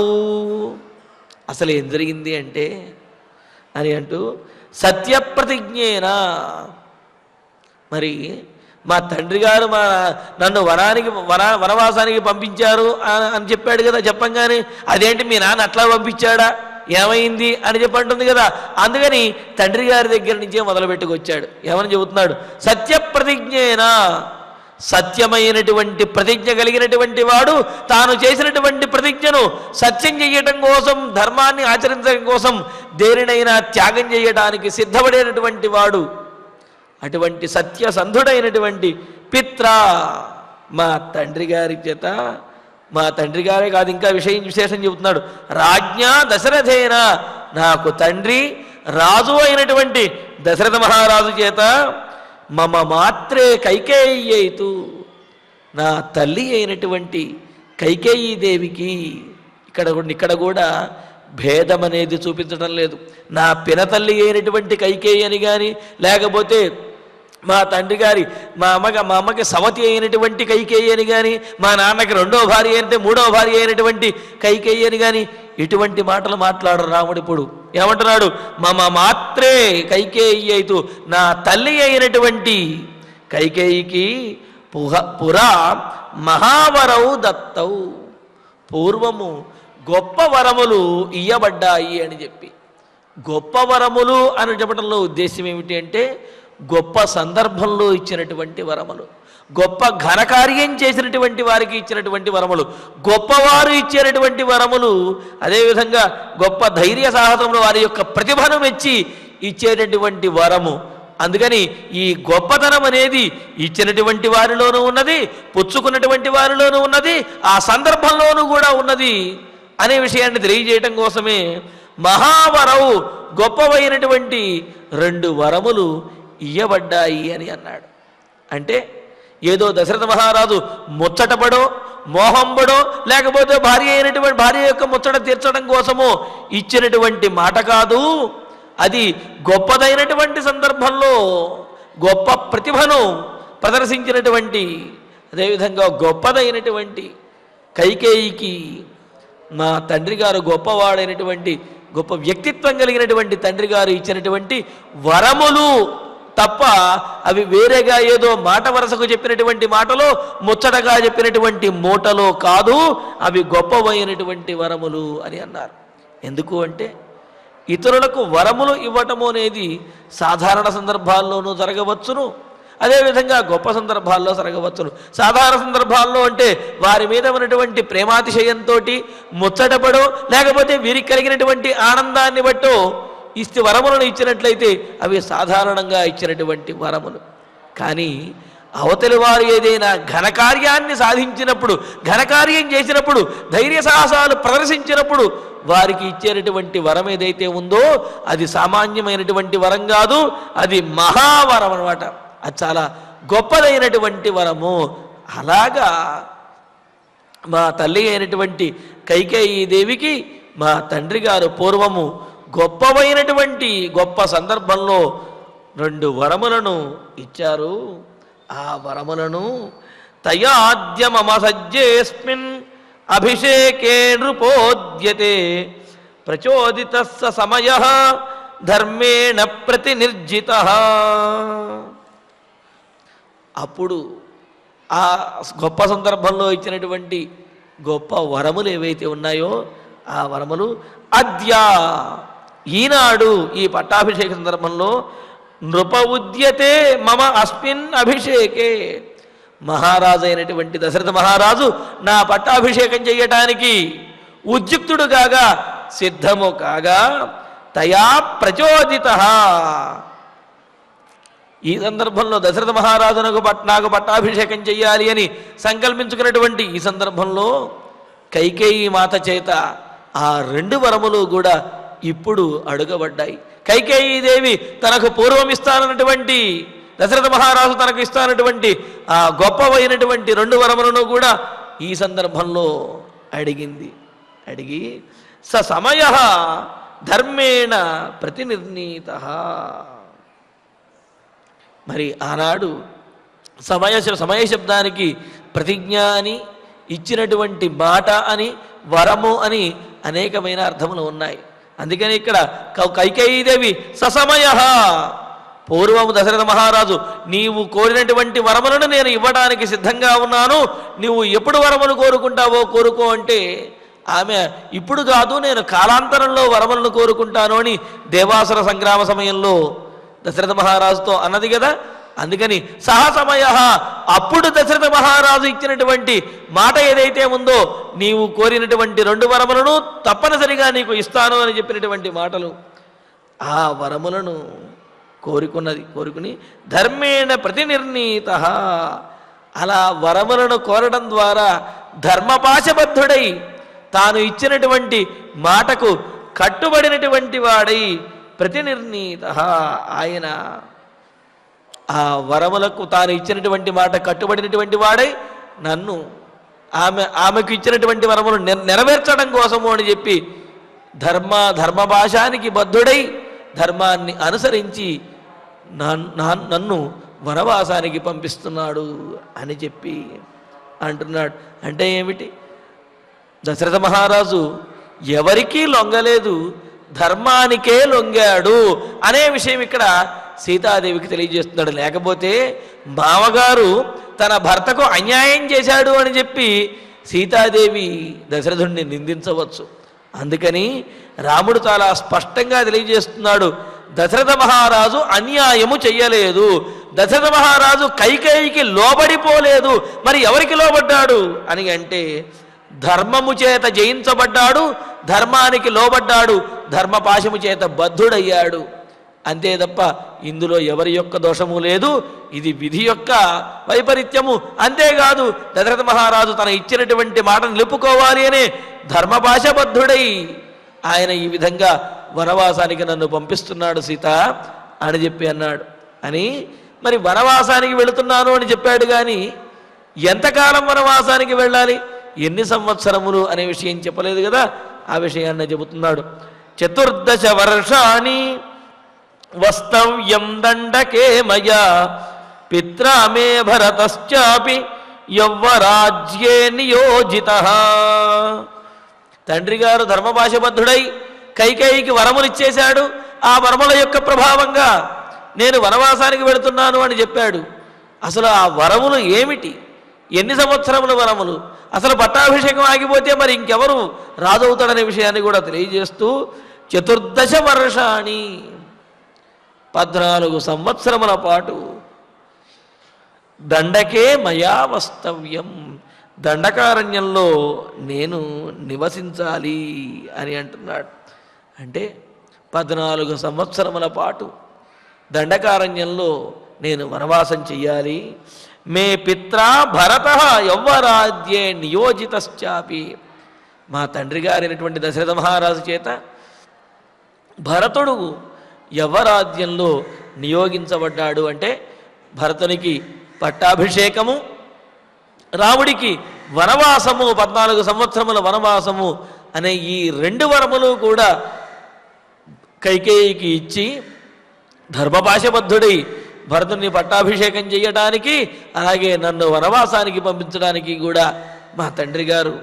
అసలు ఏం జరిగింది అంటే అని అంటూ సత్యప్రతిజ్ఞేనా, మరి మా తండ్రి గారు నన్ను వనవాసానికి పంపించారు అని చెప్పాడు కదా, చెప్పంగానే అదేంటి మీ నాన్న అట్లా పంపించాడా, ఏమైంది అని చెప్పంటుంది కదా. అందుకని తండ్రి గారి దగ్గర నుంచే మొదలుపెట్టుకొచ్చాడు. ఏమని చెబుతున్నాడు, సత్యప్రతిజ్ఞేనా, సత్యమైనటువంటి ప్రతిజ్ఞ కలిగినటువంటి వాడు తాను చేసినటువంటి ప్రతిజ్ఞను సత్యం చేయటం కోసం, ధర్మాన్ని ఆచరించడం కోసం దేనినైనా త్యాగం చేయడానికి సిద్ధపడేటటువంటి వాడు. అటువంటి సత్యసంధుడైనటువంటి పిత్ర మా తండ్రి గారి చేత, మా తండ్రి గారే కాదు ఇంకా విశేషం చెబుతున్నాడు, రాజ్ఞా దశరథేన, నాకు తండ్రి రాజు అయినటువంటి దశరథ మహారాజు చేత, మమ మాత్రే కైకేయీయైతు, నా తల్లి అయినటువంటి కైకేయీ దేవికి, ఇక్కడ కూడా భేదం అనేది చూపించడం లేదు. నా పినతల్లి అయినటువంటి కైకేయి అని కానీ, లేకపోతే మా తండ్రి గారి మా అమ్మకి సవతి అయినటువంటి కైకేయి అని కానీ, మా నాన్నకి రెండవ భార్య అయితే మూడవ భార్య అయినటువంటి కైకేయి అని కానీ ఇటువంటి మాటలు మాట్లాడరు రాముడు. ఇప్పుడు ఏమంటున్నాడు? మమ మాత్రే కైకేయి అయితు, నా తల్లి అయినటువంటి కైకేయికి పురా మహావరవు దత్తవు, పూర్వము గొప్ప వరములు ఇయ్యబడ్డాయి అని చెప్పి. గొప్ప వరములు అని చెప్పడంలో ఉద్దేశం ఏమిటి అంటే, గొప్ప సందర్భంలో ఇచ్చినటువంటి వరములు, గొప్ప ఘనకార్యం చేసినటువంటి వారికి ఇచ్చినటువంటి వరములు, గొప్పవారు ఇచ్చేటటువంటి వరములు, అదేవిధంగా గొప్ప ధైర్య సాహసములు వారి యొక్క ప్రతిభను మెచ్చి ఇచ్చేటటువంటి వరము. అందుకని ఈ గొప్పతనం అనేది ఇచ్చినటువంటి వారిలోనూ ఉన్నది, పుచ్చుకున్నటువంటి వారిలోనూ ఉన్నది, ఆ సందర్భంలోనూ కూడా ఉన్నది అనే విషయాన్ని తెలియజేయటం కోసమే మహావరవు, గొప్పవైనటువంటి 2 వరములు ఇయ్యబడ్డాయి అని అన్నాడు. అంటే ఏదో దశరథ మహారాజు ముచ్చటపడో, మోహంబడో, లేకపోతే భార్య యొక్క ముచ్చట తీర్చడం కోసమో ఇచ్చినటువంటి మాట కాదు. అది గొప్పదైనటువంటి సందర్భంలో గొప్ప ప్రతిభను ప్రదర్శించినటువంటి, అదేవిధంగా గొప్పదైనటువంటి కైకేయికి మా తండ్రి గారు గొప్పవాడైనటువంటి, గొప్ప వ్యక్తిత్వం కలిగినటువంటి తండ్రి గారు ఇచ్చినటువంటి వరములు తప్ప అవి వేరేగా ఏదో మాట వరసకు చెప్పినటువంటి మాటలో, ముచ్చటగా చెప్పినటువంటి మూటలో కాదు, అవి గొప్పవైనటువంటి వరములు అని అన్నారు. ఎందుకు అంటే, ఇతరులకు వరములు ఇవ్వటము అనేది సాధారణ సందర్భాల్లోనూ జరగవచ్చును, అదేవిధంగా గొప్ప సందర్భాల్లో జరగవచ్చును. సాధారణ సందర్భాల్లో అంటే వారి మీద ఉన్నటువంటి ప్రేమాతిశయంతో ముచ్చటపడో, లేకపోతే వీరికి కలిగినటువంటి ఆనందాన్ని బట్టో ఇస్తే వరములను ఇచ్చినట్లయితే అవి సాధారణంగా ఇచ్చినటువంటి వరములు. కానీ అవతలి వారు ఏదైనా ఘనకార్యాన్ని సాధించినప్పుడు, ఘనకార్యం చేసినప్పుడు, ధైర్య సాహసాలు ప్రదర్శించినప్పుడు వారికి ఇచ్చేటటువంటి వరం ఏదైతే ఉందో అది సామాన్యమైనటువంటి వరం కాదు, అది మహావరం అన్నమాట. అది చాలా గొప్పదైనటువంటి వరము. అలాగా మా తల్లి అయినటువంటి కైకేయీ దేవికి మా తండ్రి గారు పూర్వము గొప్పవైనటువంటి గొప్ప సందర్భంలో 2 వరములను ఇచ్చారు. ఆ వరములను తయాద్య మమ సజ్జేస్మిన్ అభిషేకే నృపోద్యతే ప్రచోదిత సమయ ధర్మేణ ప్రతినిర్జితః. అప్పుడు ఆ గొప్ప సందర్భంలో ఇచ్చినటువంటి గొప్ప వరములు ఏవైతే ఉన్నాయో ఆ వరములు అద్య, ఈనాడు ఈ పట్టాభిషేక సందర్భంలో నృప ఉద్యతే మమ అస్మిన్ అభిషేకే, మహారాజు అయినటువంటి దశరథ మహారాజు నా పట్టాభిషేకం చేయటానికి ఉద్యుక్తుడు కాగా, సిద్ధము కాగా, తయా ప్రచోదిత, ఈ సందర్భంలో దశరథ మహారాజు నాకు పట్టాభిషేకం చెయ్యాలి అని సంకల్పించుకున్నటువంటి ఈ సందర్భంలో కైకేయి మాత చేత ఆ 2 వరములు కూడా ఇప్పుడు అడుగబడ్డాయి. కైకేయీదేవి తనకు పూర్వం ఇస్తానన్నటువంటి, దశరథ మహారాజు తనకు ఇస్తానటువంటి ఆ గొప్పవైనటువంటి 2 వరములను కూడా ఈ సందర్భంలో అడిగింది. అడిగి సమయ ధర్మేణ ప్రతినిర్ణీతః. మరి ఆనాడు సమయ శబ్దానికి ప్రతిజ్ఞ అని, ఇచ్చినటువంటి మాట అని, వరము అని అనేకమైన అర్థములు ఉన్నాయి. అందుకని ఇక్కడ కైకేయీదేవి ససమయ, పూర్వము దశరథ మహారాజు నీవు కోరినటువంటి వరములను నేను ఇవ్వడానికి సిద్ధంగా ఉన్నాను, నీవు ఎప్పుడు వరములు కోరుకుంటావో కోరుకో అంటే ఆమె ఇప్పుడు కాదు నేను కాలాంతరంలో వరములను కోరుకుంటాను అని దేవాసుర సంగ్రామ సమయంలో దశరథ మహారాజుతో అన్నది కదా. అందుకని సహసమయ, అప్పుడు దశరథ మహారాజు ఇచ్చినటువంటి మాట ఏదైతే ఉందో, నీవు కోరినటువంటి 2 వరములను తప్పనిసరిగా నీకు ఇస్తాను అని చెప్పినటువంటి మాటలు, ఆ వరములను కోరుకుని ధర్మేణ ప్రతినిర్ణీత, అలా వరములను కోరడం ద్వారా ధర్మపాశబద్ధుడై తాను ఇచ్చినటువంటి మాటకు కట్టుబడినటువంటి వాడై ప్రతినిర్ణీత, ఆయన ఆ వరములకు తాను ఇచ్చినటువంటి మాట కట్టుబడినటువంటి వాడై నన్ను ఆమెకు ఇచ్చినటువంటి వరములు నెరవేర్చడం కోసము అని చెప్పి ధర్మభాషానికి బద్ధుడై ధర్మాన్ని అనుసరించి నన్ను వనవాసానికి పంపిస్తున్నాడు అని చెప్పి అంటున్నాడు. అంటే ఏమిటి? దశరథ మహారాజు ఎవరికీ లొంగలేదు, ధర్మానికే లొంగాడు అనే విషయం ఇక్కడ సీతాదేవికి తెలియజేస్తున్నాడు. లేకపోతే మామగారు తన భర్తకు అన్యాయం చేశాడు అని చెప్పి సీతాదేవి దశరథుడిని నిందించవచ్చు. అందుకని రాముడు చాలా స్పష్టంగా తెలియజేస్తున్నాడు, దశరథ మహారాజు అన్యాయము చెయ్యలేదు, దశరథ మహారాజు కైకేయికి లోబడిపోలేదు. మరి ఎవరికి లోబడ్డాడు అని అంటే ధర్మము చేత జయించబడ్డాడు, ధర్మానికి లోబడ్డాడు, ధర్మపాశము చేత బద్ధుడయ్యాడు. అంతే తప్ప ఇందులో ఎవరి యొక్క దోషము లేదు, ఇది విధి యొక్క వైపరీత్యము. అంతేకాదు దశరథ మహారాజు తన ఇచ్చినటువంటి మాటను నిలుపుకోవాలి అనే ధర్మపాశబద్ధుడై ఆయన ఈ విధంగా వనవాసానికి నన్ను పంపిస్తున్నాడు సీత అని చెప్పి అన్నాడు. అని మరి వనవాసానికి వెళుతున్నాను అని చెప్పాడు, కానీ ఎంతకాలం వనవాసానికి వెళ్ళాలి, ఎన్ని సంవత్సరములు అనే విషయం చెప్పలేదు కదా, ఆ విషయాన్ని చెబుతున్నాడు. 14 వర్షాణి వస్తవ్యం దండకే మయా పిత్రా మే భరతశ్చాపి యవ్వరాజ్యే నియోజితః. తండ్రి గారు ధర్మభాషబద్ధుడై కైకేయికి వరములు ఇచ్చేశాడు. ఆ వరముల యొక్క ప్రభావంగా నేను వనవాసానికి వెళుతున్నాను అని చెప్పాడు. అసలు ఆ వరములు ఏమిటి, ఎన్ని సంవత్సరముల వరములు, అసలు పట్టాభిషేకం ఆగిపోతే మరి ఇంకెవరు రాజవుతాడనే విషయాన్ని కూడా తెలియజేస్తూ 14 వర్షాణి 14 సంవత్సరముల పాటు దండకే మయా వస్తవ్యం, దండకారణ్యంలో నేను నివసించాలి అని అంటున్నాడు. అంటే 14 సంవత్సరముల పాటు దండకారణ్యంలో నేను వనవాసం చెయ్యాలి. మే పిత్రా భరత యవ్వరాజ్యే నియోజితశ్చాపి, మా తండ్రి గారైనటువంటి దశరథ మహారాజు చేత భరతుడు యవ్వరాజ్యంలో నియోగించబడ్డాడు. అంటే భరతునికి పట్టాభిషేకము, రాముడికి వనవాసము, 14 సంవత్సరముల వనవాసము అనే ఈ 2 వరములు కూడా కైకేయికి ఇచ్చి ధర్మపాశబద్ధుడై భరతుని పట్టాభిషేకం చేయడానికి, అలాగే నన్ను వనవాసానికి పంపించడానికి కూడా మా తండ్రి గారు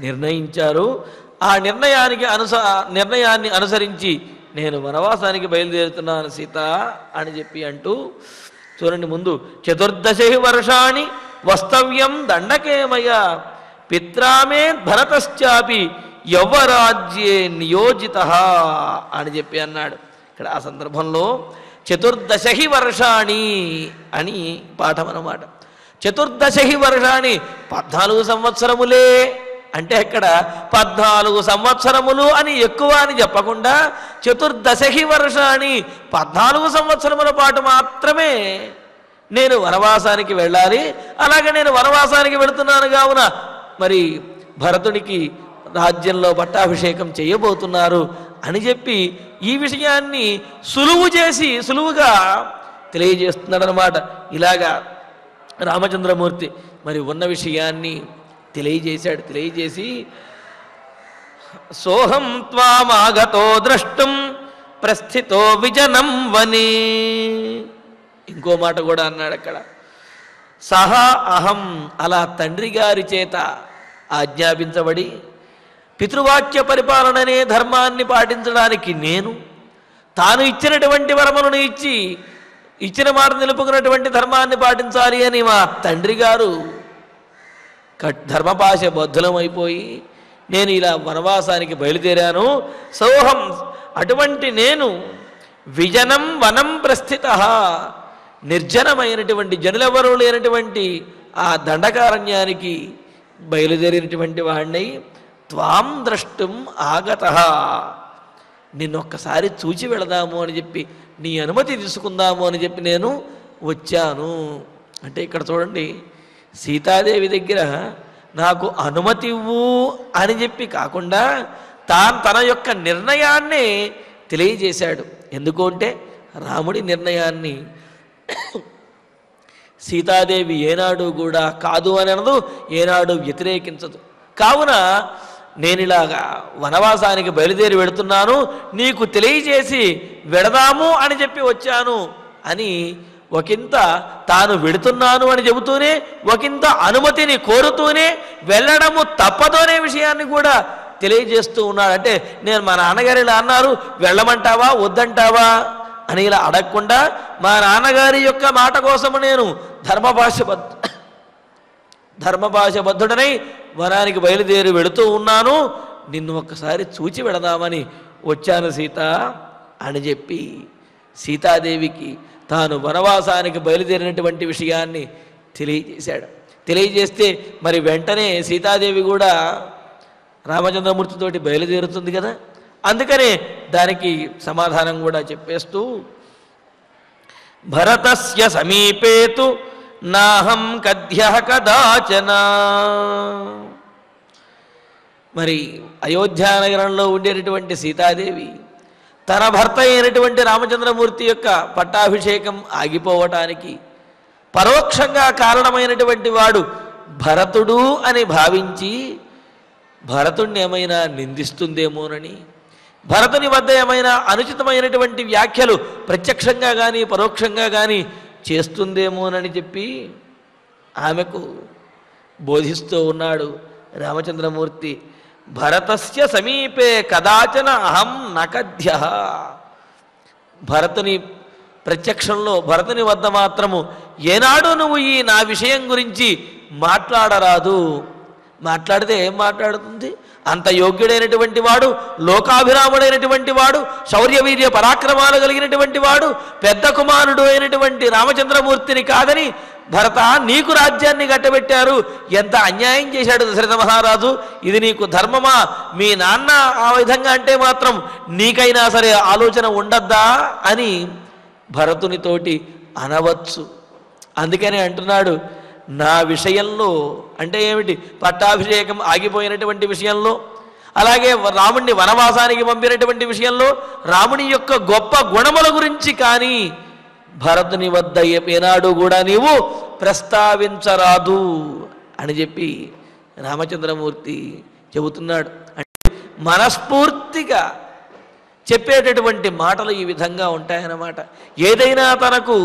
నిర్ణయించారు. ఆ నిర్ణయాన్ని అనుసరించి నేను వనవాసానికి బయలుదేరుతున్నాను సీత అని చెప్పి అంటూ చూడండి. ముందు 14 వర్షాణి వస్తవ్యం దండకేమయ పిత్రామే భరతశ్చాపి యవ్వరాజ్యే నియోజితః అని చెప్పి అన్నాడు. ఇక్కడ ఆ సందర్భంలో 14 వర్షాణి అని పాఠం అన్నమాట. 14 వర్షాణి 14 సంవత్సరములే అంటే అక్కడ 14 సంవత్సరములు అని ఎక్కువ అని చెప్పకుండా 14 వర్షాణి 14 సంవత్సరముల పాటు మాత్రమే నేను వనవాసానికి వెళ్ళాలి. అలాగే నేను వనవాసానికి వెళుతున్నాను కావున మరి భరతుడికి రాజ్యంలో పట్టాభిషేకం చేయబోతున్నారు అని చెప్పి ఈ విషయాన్ని సులువుగా తెలియజేస్తున్నాడు అన్నమాట. ఇలాగా రామచంద్రమూర్తి మరి ఉన్న విషయాన్ని తెలియజేశాడు. తెలియజేసి సోహం త్వామాగతో ద్రష్టుం ప్రస్థితో విజనం వనే, ఇంకో మాట కూడా అన్నాడు అక్కడ. సహా అహం, అలా తండ్రి గారి చేత ఆజ్ఞాపించబడి పితృవాక్య పరిపాలననే ధర్మాన్ని పాటించడానికి నేను, తాను ఇచ్చినటువంటి వరములను ఇచ్చిన మాట నిలుపుకున్నటువంటి ధర్మాన్ని పాటించాలి అని మా తండ్రి గారు ధర్మపాశ బద్ధులమైపోయి నేను ఇలా వనవాసానికి బయలుదేరాను. సోహం, అటువంటి నేను విజనం వనం ప్రస్థిత, నిర్జనమైనటువంటి జనులెవరూ లేనటువంటి ఆ దండకారణ్యానికి బయలుదేరినటువంటి వాడినై త్వాం ద్రష్టుం ఆగతః, నిన్నొక్కసారి చూచి వెళదాము అని చెప్పి నీ అనుమతి తీసుకుందాము అని చెప్పి నేను వచ్చాను. అంటే ఇక్కడ చూడండి, సీతాదేవి దగ్గర నాకు అనుమతి ఇవ్వు అని చెప్పి కాకుండా తన యొక్క నిర్ణయాన్ని తెలియజేశాడు. ఎందుకు అంటే రాముడి నిర్ణయాన్ని సీతాదేవి ఏనాడు కూడా కాదు అని అనదు, ఏనాడు వ్యతిరేకించదు. కావున నేను ఇలాగా వనవాసానికి బయలుదేరి వెళుతున్నాను, నీకు తెలియజేసి వెడదాము అని చెప్పి వచ్చాను అని ఒకంత తాను వెడుతున్నాను అని చెబుతూనే ఒకంత అనుమతిని కోరుతూనే వెళ్ళడము తప్పదు అనే విషయాన్ని కూడా తెలియజేస్తూ ఉన్నాడు. అంటే నేను మా నాన్నగారు ఇలా అన్నారు, వెళ్ళమంటావా వద్దంటావా అని ఇలా అడగకుండా మా నాన్నగారి యొక్క మాట కోసము నేను ధర్మభాషబద్ధుడనై వనానికి బయలుదేరి వెళుతూ ఉన్నాను, నిన్ను ఒక్కసారి చూచి వెళదామని వచ్చాను సీత అని చెప్పి సీతాదేవికి తాను వనవాసానికి బయలుదేరినటువంటి విషయాన్ని తెలియజేశాడు. తెలియజేస్తే మరి వెంటనే సీతాదేవి కూడా రామచంద్రమూర్తితోటి బయలుదేరుతుంది కదా, అందుకనే దానికి సమాధానం కూడా చెప్పేస్తూ భరతస్య సమీపేతు నాహం కద్యః కదాచన. మరి అయోధ్యానగరంలో ఉండేటటువంటి సీతాదేవి తన భర్త అయినటువంటి రామచంద్రమూర్తి యొక్క పట్టాభిషేకం ఆగిపోవటానికి పరోక్షంగా కారణమైనటువంటి వాడు భరతుడు అని భావించి భరతుణ్ణి ఏమైనా నిందిస్తుందేమోనని, భరతుని వద్ద ఏమైనా అనుచితమైనటువంటి వ్యాఖ్యలు ప్రత్యక్షంగా కానీ పరోక్షంగా కానీ చేస్తుందేమోనని చెప్పి ఆమెకు బోధిస్తూ ఉన్నాడు రామచంద్రమూర్తి. భరతస్య సమీపే కదాచన అహం నకధ్యః. భరతుని ప్రత్యక్షంలో భరతుని వద్ద మాత్రము ఏనాడు నువ్వు ఈ నా విషయం గురించి మాట్లాడరాదు. మాట్లాడితే ఏం మాట్లాడుతుంది? అంత యోగ్యుడైనటువంటి వాడు, లోకాభిరాముడైనటువంటి వాడు, శౌర్యవీర్య పరాక్రమాలు కలిగినటువంటి వాడు, పెద్ద కుమారుడు అయినటువంటి రామచంద్రమూర్తిని కాదని భరత నీకు రాజ్యాన్ని కట్టబెట్టారు, ఎంత అన్యాయం చేశాడు దశరథ మహారాజు, ఇది నీకు ధర్మమా? మీ నాన్న ఆ విధంగా అంటే మాత్రం నీకైనా సరే ఆలోచన ఉండద్దా అని భరతునితోటి అనవచ్చు. అందుకనే అంటున్నాడు నా విషయంలో, అంటే ఏమిటి, పట్టాభిషేకం ఆగిపోయినటువంటి విషయంలో, అలాగే రాముణ్ణి వనవాసానికి పంపినటువంటి విషయంలో, రాముని యొక్క గొప్ప గుణముల గురించి కానీ భరతుని వద్ద ఏనాడు కూడా నీవు ప్రస్తావించరాదు అని చెప్పి రామచంద్రమూర్తి చెబుతున్నాడు. అంటే మనస్ఫూర్తిగా చెప్పేటటువంటి మాటలు ఈ విధంగా ఉంటాయన్నమాట. ఏదైనా తనకు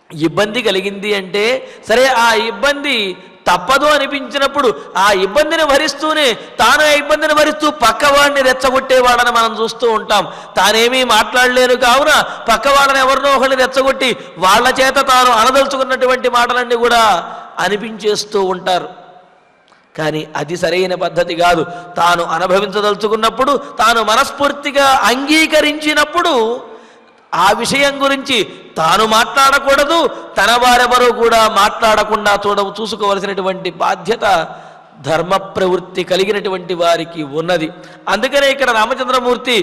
ఇబ్బంది కలిగింది అంటే సరే, ఆ ఇబ్బంది తప్పదు అనిపించినప్పుడు ఆ ఇబ్బందిని భరిస్తూనే తాను ఆ ఇబ్బందిని భరిస్తూ పక్కవాడిని రెచ్చగొట్టేవాడని మనం చూస్తూ ఉంటాం. తానేమీ మాట్లాడలేరు కావున పక్కవాళ్ళని ఎవరినో ఒకరిని రెచ్చగొట్టి వాళ్ళ చేత తాను అనదలుచుకున్నటువంటి మాటలన్నీ కూడా అనిపించేస్తూ ఉంటారు. కానీ అది సరైన పద్ధతి కాదు. తాను అనుభవించదలుచుకున్నప్పుడు, తాను మనస్ఫూర్తిగా అంగీకరించినప్పుడు ఆ విషయం గురించి తాను మాట్లాడకూడదు, తన వారెవరూ కూడా మాట్లాడకుండా చూసుకోవలసినటువంటి బాధ్యత ధర్మ ప్రవృత్తి కలిగినటువంటి వారికి ఉన్నది. అందుకనే ఇక్కడ రామచంద్రమూర్తి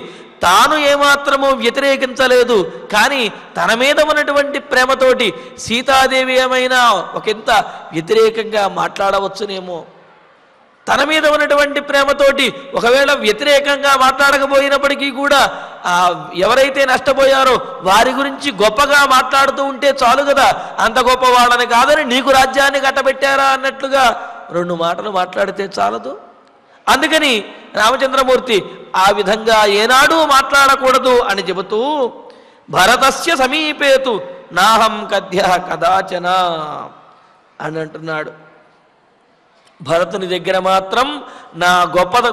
తాను ఏమాత్రమూ వ్యతిరేకించలేదు, కానీ తన మీద ఉన్నటువంటి ప్రేమతోటి సీతాదేవి ఏమైనా ఒకంత వ్యతిరేకంగా మాట్లాడవచ్చునేమో, తన మీద ఉన్నటువంటి ప్రేమతోటి ఒకవేళ వ్యతిరేకంగా మాట్లాడకపోయినప్పటికీ కూడా ఎవరైతే నష్టపోయారో వారి గురించి గొప్పగా మాట్లాడుతూ ఉంటే చాలు కదా, అంత గొప్ప వాళ్ళని కాదని నీకు రాజ్యాన్ని కట్టబెట్టారా అన్నట్లుగా రెండు మాటలు మాట్లాడితే చాలదు. అందుకని రామచంద్రమూర్తి ఆ విధంగా ఏనాడూ మాట్లాడకూడదు అని చెబుతూ భరతస్య సమీపేతు నాహం కద్యః కదాచన అని అంటున్నాడు. భరతుని దగ్గర మాత్రం నా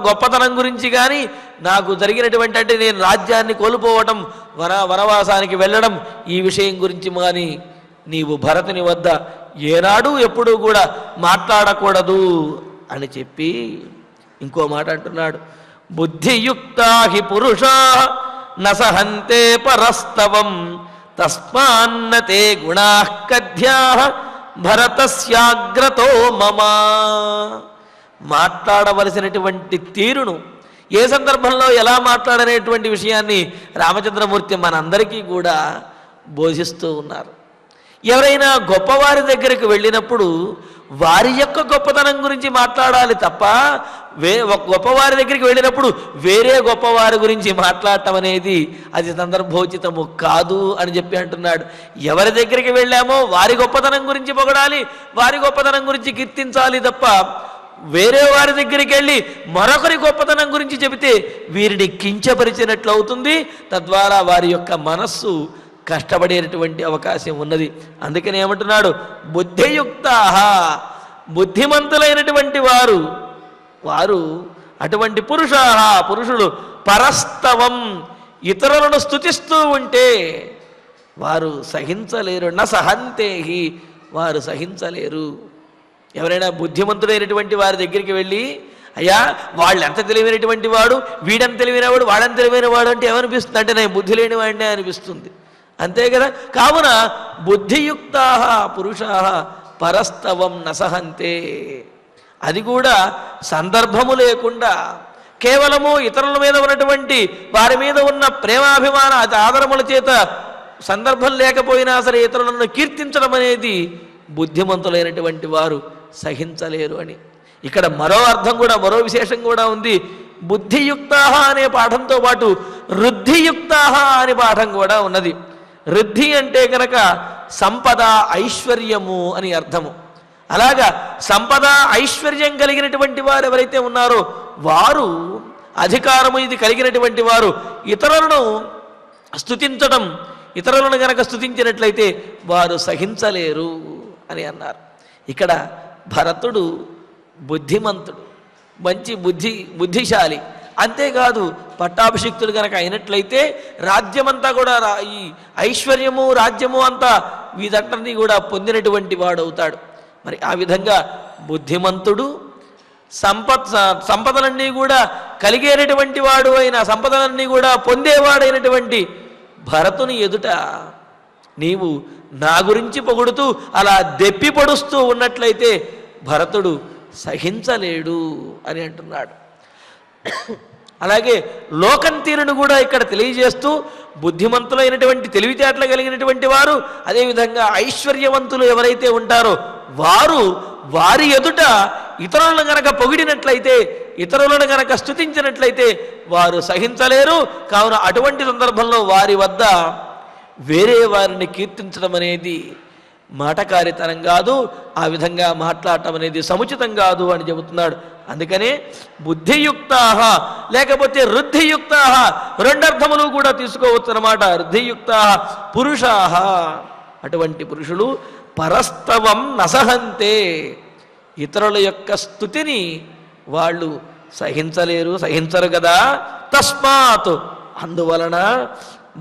గొప్పతనం గురించి కానీ, నాకు జరిగినటువంటి అంటే నేను రాజ్యాన్ని కోల్పోవటం, వనవాసానికి వెళ్ళడం, ఈ విషయం గురించి కానీ నీవు భరతుని వద్ద ఏనాడు ఎప్పుడూ కూడా మాట్లాడకూడదు అని చెప్పి ఇంకో మాట అంటున్నాడు. బుద్ధియుక్తా హి పురుషా నసహంతే పరస్తవం తస్మాన్నతే గుణాః కథ్యాః భరతస్యాగ్రతో మమ. మాట్లాడవలసినటువంటి తీరును ఏ సందర్భంలో ఎలా మాట్లాడనేటువంటి విషయాన్ని రామచంద్రమూర్తి మనందరికీ కూడా బోధిస్తూ ఉన్నారు. ఎవరైనా గొప్పవారి దగ్గరికి వెళ్ళినప్పుడు వారి యొక్క గొప్పతనం గురించి మాట్లాడాలి తప్ప గొప్పవారి దగ్గరికి వెళ్ళినప్పుడు వేరే గొప్పవారి గురించి మాట్లాడటం అనేది అది సందర్భోచితము కాదు అని చెప్పి అంటున్నాడు. ఎవరి దగ్గరికి వెళ్ళామో వారి గొప్పతనం గురించి పొగడాలి, వారి గొప్పతనం గురించి కీర్తించాలి తప్ప వేరే వారి దగ్గరికి వెళ్ళి మరొకరి గొప్పతనం గురించి చెబితే వీరిని కించపరిచినట్లు అవుతుంది. తద్వారా వారి యొక్క మనస్సు కష్టపడేటువంటి అవకాశం ఉన్నది. అందుకని ఏమంటున్నాడు, బుద్ధియుక్తాః, బుద్ధిమంతులైనటువంటి వారు అటువంటి పురుషులు పరస్తవం, ఇతరులను స్తుతిస్తూ ఉంటే వారు సహించలేరు. న సహంతేహి, వారు సహించలేరు. ఎవరైనా బుద్ధిమంతుడైనటువంటి వారి దగ్గరికి వెళ్ళి అయ్యా వాళ్ళు ఎంత తెలివైనటువంటి వాడు, వీడెంత తెలివైనవాడు, వాడెంత తెలివైనవాడు అంటే ఏమనిపిస్తుంది అంటే నేను బుద్ధి లేని వాడినే అనిపిస్తుంది. అంతే కదా. కావున బుద్ధియుక్తాః పురుషాః పరస్తవం నసహంతే. అది కూడా సందర్భము లేకుండా కేవలము ఇతరుల మీద ఉన్నటువంటి వారి మీద ఉన్న ప్రేమాభిమాన ఆదరముల చేత సందర్భం లేకపోయినా సరే ఇతరులను కీర్తించడం అనేది బుద్ధిమంతులైనటువంటి వారు సహించలేరు అని. ఇక్కడ మరో అర్థం కూడా, మరో విశేషం కూడా ఉంది. బుద్ధియుక్తాః అనే పాఠంతో పాటు రుద్ధియుక్తాః అనే పాఠం కూడా ఉన్నది. రుద్ధి అంటే కనుక సంపద, ఐశ్వర్యము అని అర్థము. అలాగా సంపద, ఐశ్వర్యం కలిగినటువంటి వారు ఎవరైతే ఉన్నారో వారు, అధికారము ఇది కలిగినటువంటి వారు ఇతరులను స్తుతించడం, ఇతరులను గనక స్తుతించినట్లయితే వారు సహించలేరు అని అన్నారు. ఇక్కడ భరతుడు బుద్ధిమంతుడు, మంచి బుద్ధిశాలి. అంతేకాదు పట్టాభిషిక్తుడు గనక అయినట్లయితే రాజ్యమంతా కూడా ఈ ఐశ్వర్యము రాజ్యము అంతా వీటన్నిటినీ కూడా పొందినటువంటి వాడు అవుతాడు. మరి ఆ విధంగా బుద్ధిమంతుడు, సంపదలన్నీ కూడా కలిగేటటువంటి వాడు అయిన, సంపదలన్నీ కూడా పొందేవాడైనటువంటి భరతుని ఎదుట నీవు నా గురించి పొగుడుతూ అలా దెప్పి పొడుస్తూ ఉన్నట్లయితే భరతుడు సహించలేడు అని అంటున్నాడు. అలాగే లోకం తీరును కూడా ఇక్కడ తెలియజేస్తూ బుద్ధిమంతులైనటువంటి తెలివితేటలు కలిగినటువంటి వారు, అదేవిధంగా ఐశ్వర్యవంతులు ఎవరైతే ఉంటారో వారి ఎదుట ఇతరులను గనక పొగిడినట్లయితే, ఇతరులను గనక స్తుతించినట్లయితే వారు సహించలేరు. కావున అటువంటి సందర్భంలో వారి వద్ద వేరే వారిని కీర్తించడం అనేది మాటకారితనం కాదు, ఆ విధంగా మాట్లాడటం అనేది సముచితం కాదు అని చెబుతున్నాడు. అందుకనే బుద్ధియుక్తాః లేకపోతే రుద్ధియుక్తాః రెండర్థములు కూడా తీసుకోవచ్చు అన్నమాట. రుద్ధియుక్తాః పురుషాః, అటువంటి పురుషులు పరస్తవం నసహంతే, ఇతరుల యొక్క స్తుతిని వాళ్ళు సహించరు కదా. తస్మాత్, అందువలన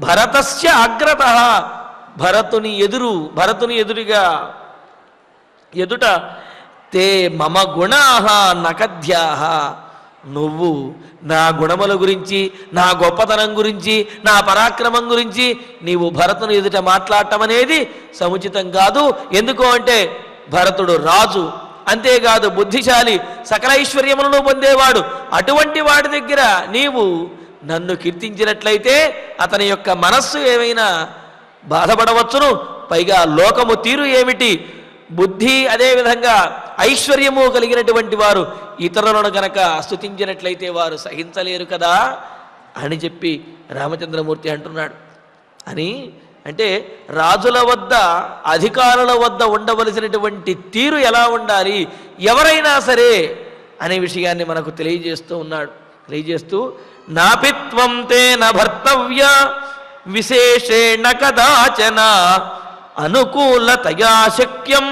భరతస్య అగ్రతః, భరతుని ఎదుట తే మమ గుణాః నకథ్యాః, నువ్వు నా గుణముల గురించి, నా గొప్పతనం గురించి, నా పరాక్రమం గురించి నీవు భరతుని ఎదుట మాట్లాడటం అనేది సముచితం కాదు. ఎందుకు అంటే భరతుడు రాజు, అంతేకాదు బుద్ధిశాలి, సకల ఐశ్వర్యములను పొందేవాడు. అటువంటి వాడి దగ్గర నీవు నన్ను కీర్తించినట్లయితే అతని యొక్క మనస్సు ఏమైనా బాధపడవచ్చును. పైగా లోకము తీరు ఏమిటి, బుద్ధి అదేవిధంగా ఐశ్వర్యము కలిగినటువంటి వారు ఇతరులను గనక స్తుతించినట్లయితే వారు సహించలేరు కదా అని చెప్పి రామచంద్రమూర్తి అంటున్నాడు. అంటే రాజుల వద్ద, అధికారుల వద్ద ఉండవలసినటువంటి తీరు ఎలా ఉండాలి ఎవరైనా సరే అనే విషయాన్ని మనకు తెలియజేస్తూ ఉన్నాడు. తెలియజేస్తూ నాపిత్వం తేన భర్తవ్య విశేషేణ కదాచన అనుకూలతయా శక్యం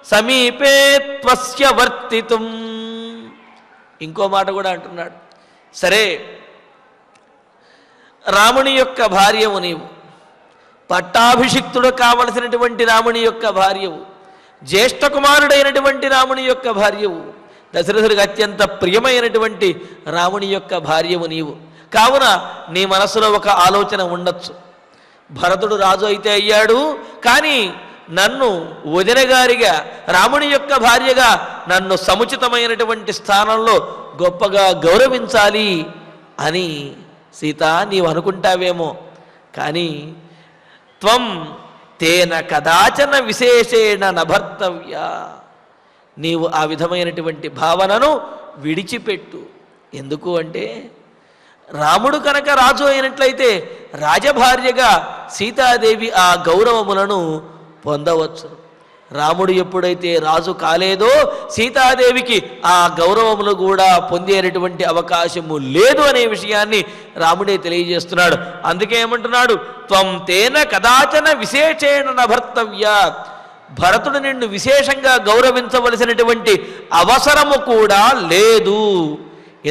సమీపే త్వస్య వర్తితుం. ఇంకో మాట కూడా అంటున్నాడు. సరే, రాముని యొక్క భార్యవు నీవు, పట్టాభిషిక్తుడు కావలసినటువంటి రాముని యొక్క భార్యవు, జ్యేష్ఠ కుమారుడైనటువంటి రాముని యొక్క భార్యవు, దశరథుడికి అత్యంత ప్రియమైనటువంటి రాముని యొక్క భార్యవు నీవు. కావున నీ మనసులో ఒక ఆలోచన ఉండొచ్చు, భరతుడు రాజు అయితే అయ్యాడు, కానీ నన్ను వదినగారిగా, రాముని యొక్క భార్యగా నన్ను సముచితమైనటువంటి స్థానంలో గొప్పగా గౌరవించాలి అని సీత నీవు అనుకుంటావేమో. కానీ త్వం తేన కదాచన విశేషేణ నభర్తవ్య, నీవు ఆ విధమైనటువంటి భావనను విడిచిపెట్టు. ఎందుకు అంటే రాముడు కనుక రాజు అయినట్లయితే రాజభార్యగా సీతాదేవి ఆ గౌరవములను పొందవచ్చు. రాముడు ఎప్పుడైతే రాజు కాలేదో సీతాదేవికి ఆ గౌరవములు కూడా పొందేటటువంటి అవకాశము లేదు అనే విషయాన్ని రాముడే తెలియజేస్తున్నాడు. అందుకే ఏమంటున్నాడు, త్వం తేన కదాచన విశేషేణ నభర్తవ్య, భరతుడు నిన్ను విశేషంగా గౌరవించవలసినటువంటి అవసరము కూడా లేదు.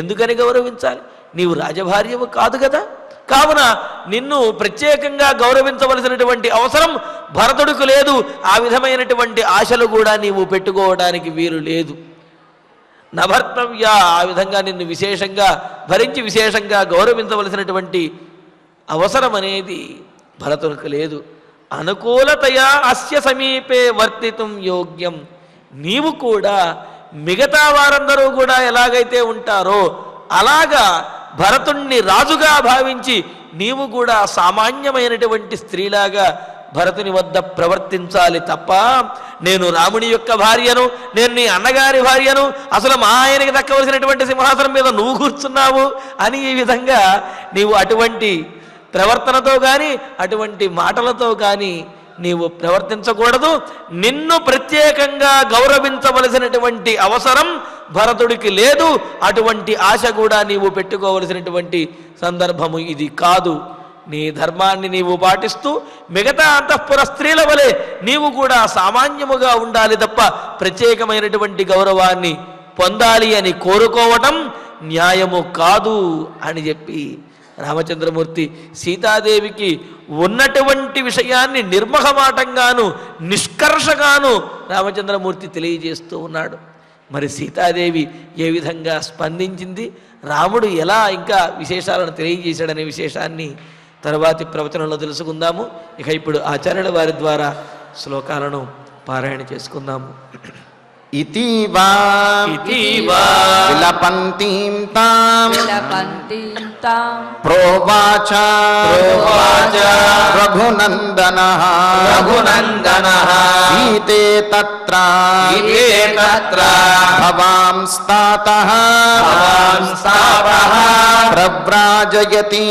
ఎందుకని గౌరవించాలి? నీవు రాజభార్యవు కాదు కదా, కావున నిన్ను ప్రత్యేకంగా గౌరవించవలసినటువంటి అవసరం భరతుడికి లేదు. ఆ విధమైనటువంటి ఆశలు కూడా నీవు పెట్టుకోవడానికి వీలు లేదు. నభర్తవ్య, ఆ విధంగా నిన్ను విశేషంగా భరించి విశేషంగా గౌరవించవలసినటువంటి అవసరం అనేది భరతునికి లేదు. అనుకూలతయా అస్య సమీపే వర్తితం యోగ్యం, నీవు కూడా మిగతా వారందరూ కూడా ఎలాగైతే ఉంటారో అలాగా భరతుణ్ణి రాజుగా భావించి నీవు కూడా సామాన్యమైనటువంటి స్త్రీలాగా భరతుని వద్ద ప్రవర్తించాలి తప్ప, నేను రాముని యొక్క భార్యను, నేను నీ అన్నగారి భార్యను, అసలు మా ఆయనకి దక్కవలసినటువంటి సింహాసనం మీద నువ్వు కూర్చున్నావు అని ఈ విధంగా నీవు అటువంటి ప్రవర్తనతో కానీ అటువంటి మాటలతో కానీ నీవు ప్రవర్తించకూడదు. నిన్ను ప్రత్యేకంగా గౌరవించవలసినటువంటి అవసరం భరతుడికి లేదు. అటువంటి ఆశ కూడా నీవు పెట్టుకోవలసినటువంటి సందర్భము ఇది కాదు. నీ ధర్మాన్ని నీవు పాటిస్తూ మిగతా అంతఃపుర స్త్రీల వలె నీవు కూడా సామాన్యముగా ఉండాలి తప్ప ప్రత్యేకమైనటువంటి గౌరవాన్ని పొందాలి అని కోరుకోవటం న్యాయము కాదు అని చెప్పి రామచంద్రమూర్తి సీతాదేవికి ఉన్నటువంటి విషయాన్ని నిర్మహమాటంగాను నిష్కర్షగాను రామచంద్రమూర్తి తెలియజేస్తూ ఉన్నాడు. మరి సీతాదేవి ఏ విధంగా స్పందించింది, రాముడు ఎలా ఇంకా విశేషాలను తెలియజేశాడనే విశేషాన్ని తరువాతి ప్రవచనంలో తెలుసుకుందాము. ఇక ఇప్పుడు ఆచార్యుల వారి ద్వారా శ్లోకాలను పారాయణ చేసుకుందాము. ఇతీవా విలపంతీం తాం ప్రోవాచ రఘునందనః సీతే తత్ర భవాంస్తాతః ప్రవ్రాజయతి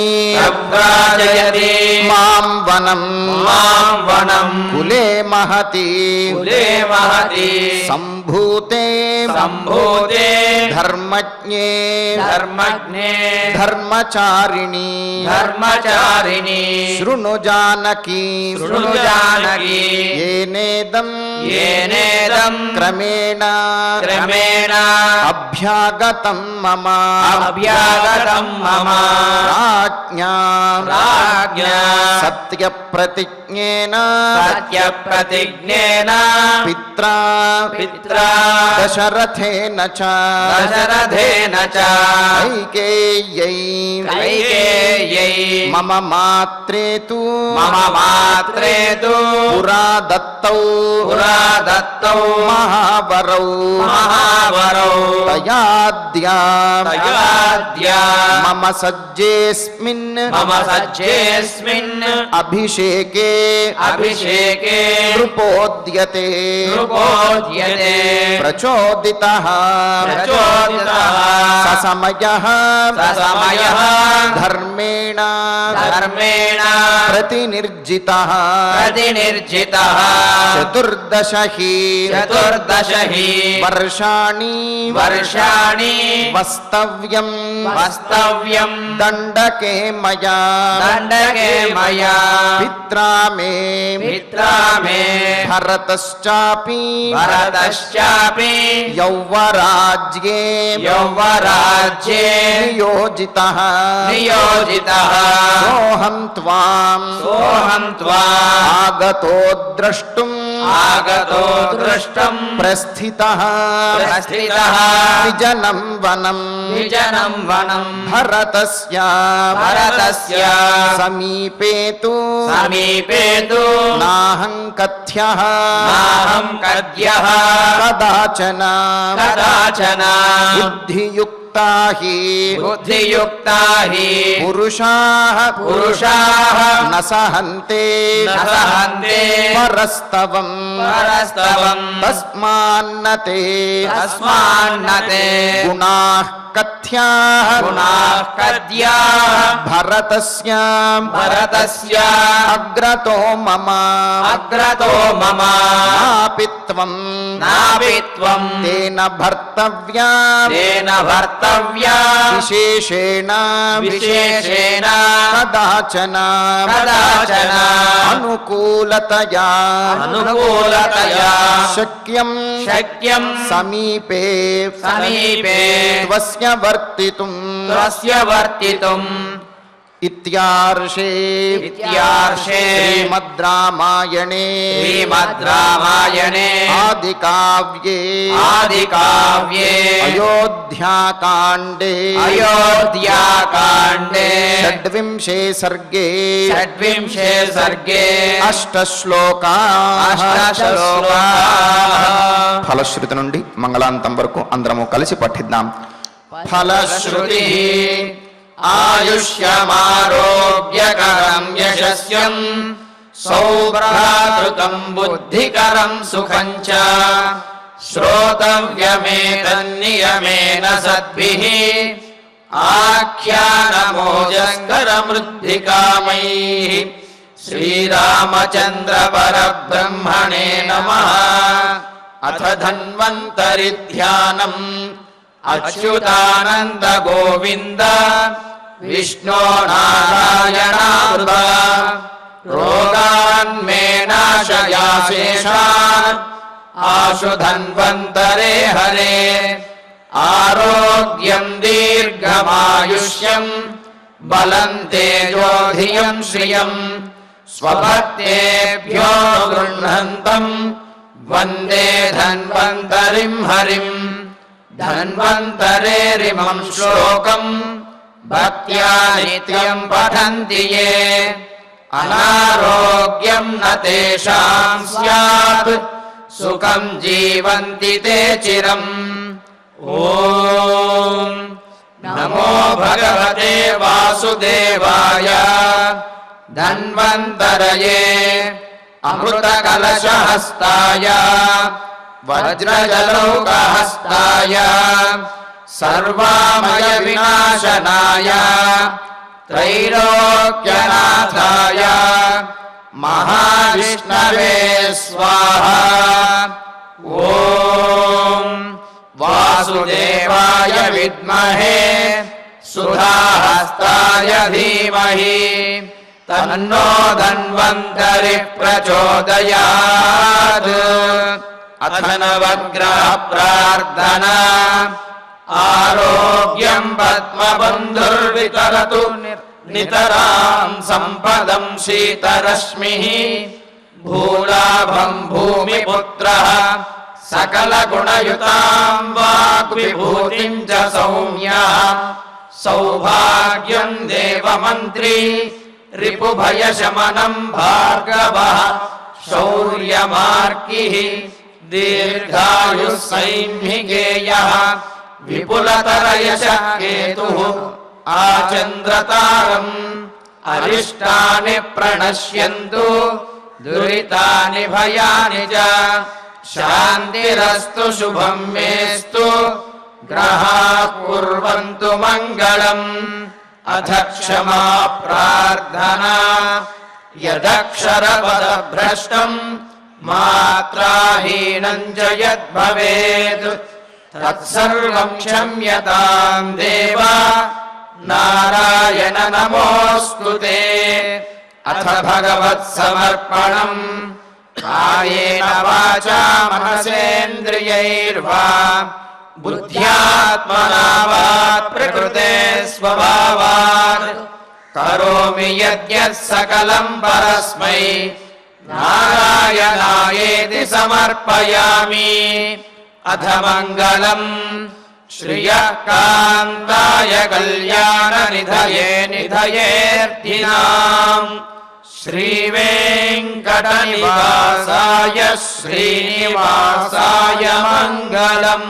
మాం వనం కులే మహతి సంభూతే ధర్మజ్ఞే ధర్మచారిణి శృణు జానకీ ఏనేదం క్రమేణ అభ్యాగతం మమ రాజ్ఞా సత్యప్రతిజ్ఞేన పిత్రా దశరథేన చ కైకేయ్యై మమ మాత్రే తు పురా దత్తౌ మహావరౌ తయాద్యా మమ సజ్జేస్మిన్ అభిషేకే నృపోద్యతే ప్రచోదితః ససమయః ధర్మేణ ప్రతినిర్జితః చతుర్దశహి వర్షాణి వస్తవ్యం దండకే మయా పిత్రా మే భరతశ్చాపి యౌవరాజ్యే నియోజితః సోహం త్వాం ఆగతో ద్రష్టుం आगतो दृष्टं प्रस्थितः विजनं वनं भरतस्य समीपे तु नाहं कथ्यः कदाचन बुद्धियुक्ता हि पुरुषाः न सहन्ते परस्तवं तस्मान्नते गुणाः कथ्याः भरतस्य अग्रतो मम नापि त्वं तेन भर्तव्या विशेषेण कदाचन अनुकूलतया शक्यं समीपे त्वस्य वर्तितुम् इत्यार्षे श्रीमद् रामायणे आदिकाव्ये अयोध्याकाण्डे षड्विंशे सर्गे अष्टश्लोकाः ఫలశ్రుతి నుండి మంగళాంతం వరకు అందరము కలిసి పఠిద్దాం. ఫలశ్రుతి आयुष्यमारोग्यकरं यशस्यं सौभ्रातृकं बुद्धिकरं सुखं च श्रोतव्यमेतन्नियमेन सद्भिः आख्यानमोजस्करमृद्धिकामैः श्रीरामचन्द्र परब्रह्मणे नमः. अथ धन्वन्तरि ध्यानम् अच्युतानन्द गोविन्द विष्णो नारायणामृत रोगान्मे नाशयाशेषान् आशु धन्वन्तरे हरे. आरोग्यं दीर्घमायुष्यं बलं तेजोधियं श्रियं स्वभक्तेभ्यो गृह्णन्तं वन्दे धन्वन्तरिं हरिम्. धन्वन्तरेरिमं श्लोकं भक्त्या नित्यं पठन्ति ये अनारोग्यं न तेषां स्यात् सुखं जीवन्ति ते चिरम्. ॐ नमो भगवते वासुदेवाय. धन्वन्तरये अमृतकलशहस्ताय वज्रजलौकहस्ताय सर्वामयविनाशनाय त्रैलोक्यनाथाय महाविष्णवे स्वाहा. ॐ वासुदेवाय विद्महे सुधाहस्ताय धीमहि तन्नो धन्वन्तरिः प्रचोदयात्. अथ नवग्रह प्रार्थना. आरोग्यं पद्मबन्धुर्वितरतु नितरां सम्पदं शीतरश्मिः भूलाभं भूमिपुत्रः सकलगुणयुतां वाग्विभूतिं च सौम्यः सौभाग्यं देवमन्त्री रिपुभयशमनं भार्गवः शौर्यमार्किः दीर्घायुः सैन्निकेयः विपुलतरयशः केतुः आचन्द्रतारम् अरिष्टानि प्रणश्यन्तु दुरितानि भयानि च शान्तिरस्तु शुभं मेस्तु ग्रहाः कुर्वन्तु मङ्गलम्. अथ क्षमा प्रार्थना. यदक्षरपदभ्रष्टं मात्राहीनं च यद्भवेत् तत्सर्वं क्षम्यतां देव नारायण नमोऽस्तु ते. अथ भगवत्समर्पणम्. कायेन वाचा मनसेन्द्रियैर्वा बुद्ध्यात्मना वा प्रकृते स्वभावात् करोमि यद्यत् सकलं परस्मै नारायणायेति समर्पयामि। अथ मङ्गलम् श्रियः कान्ताय कल्याणनिधये निधयेऽर्थिनाम् श्रीवेङ्कटनिवासाय श्रीनिवासाय मङ्गलम्।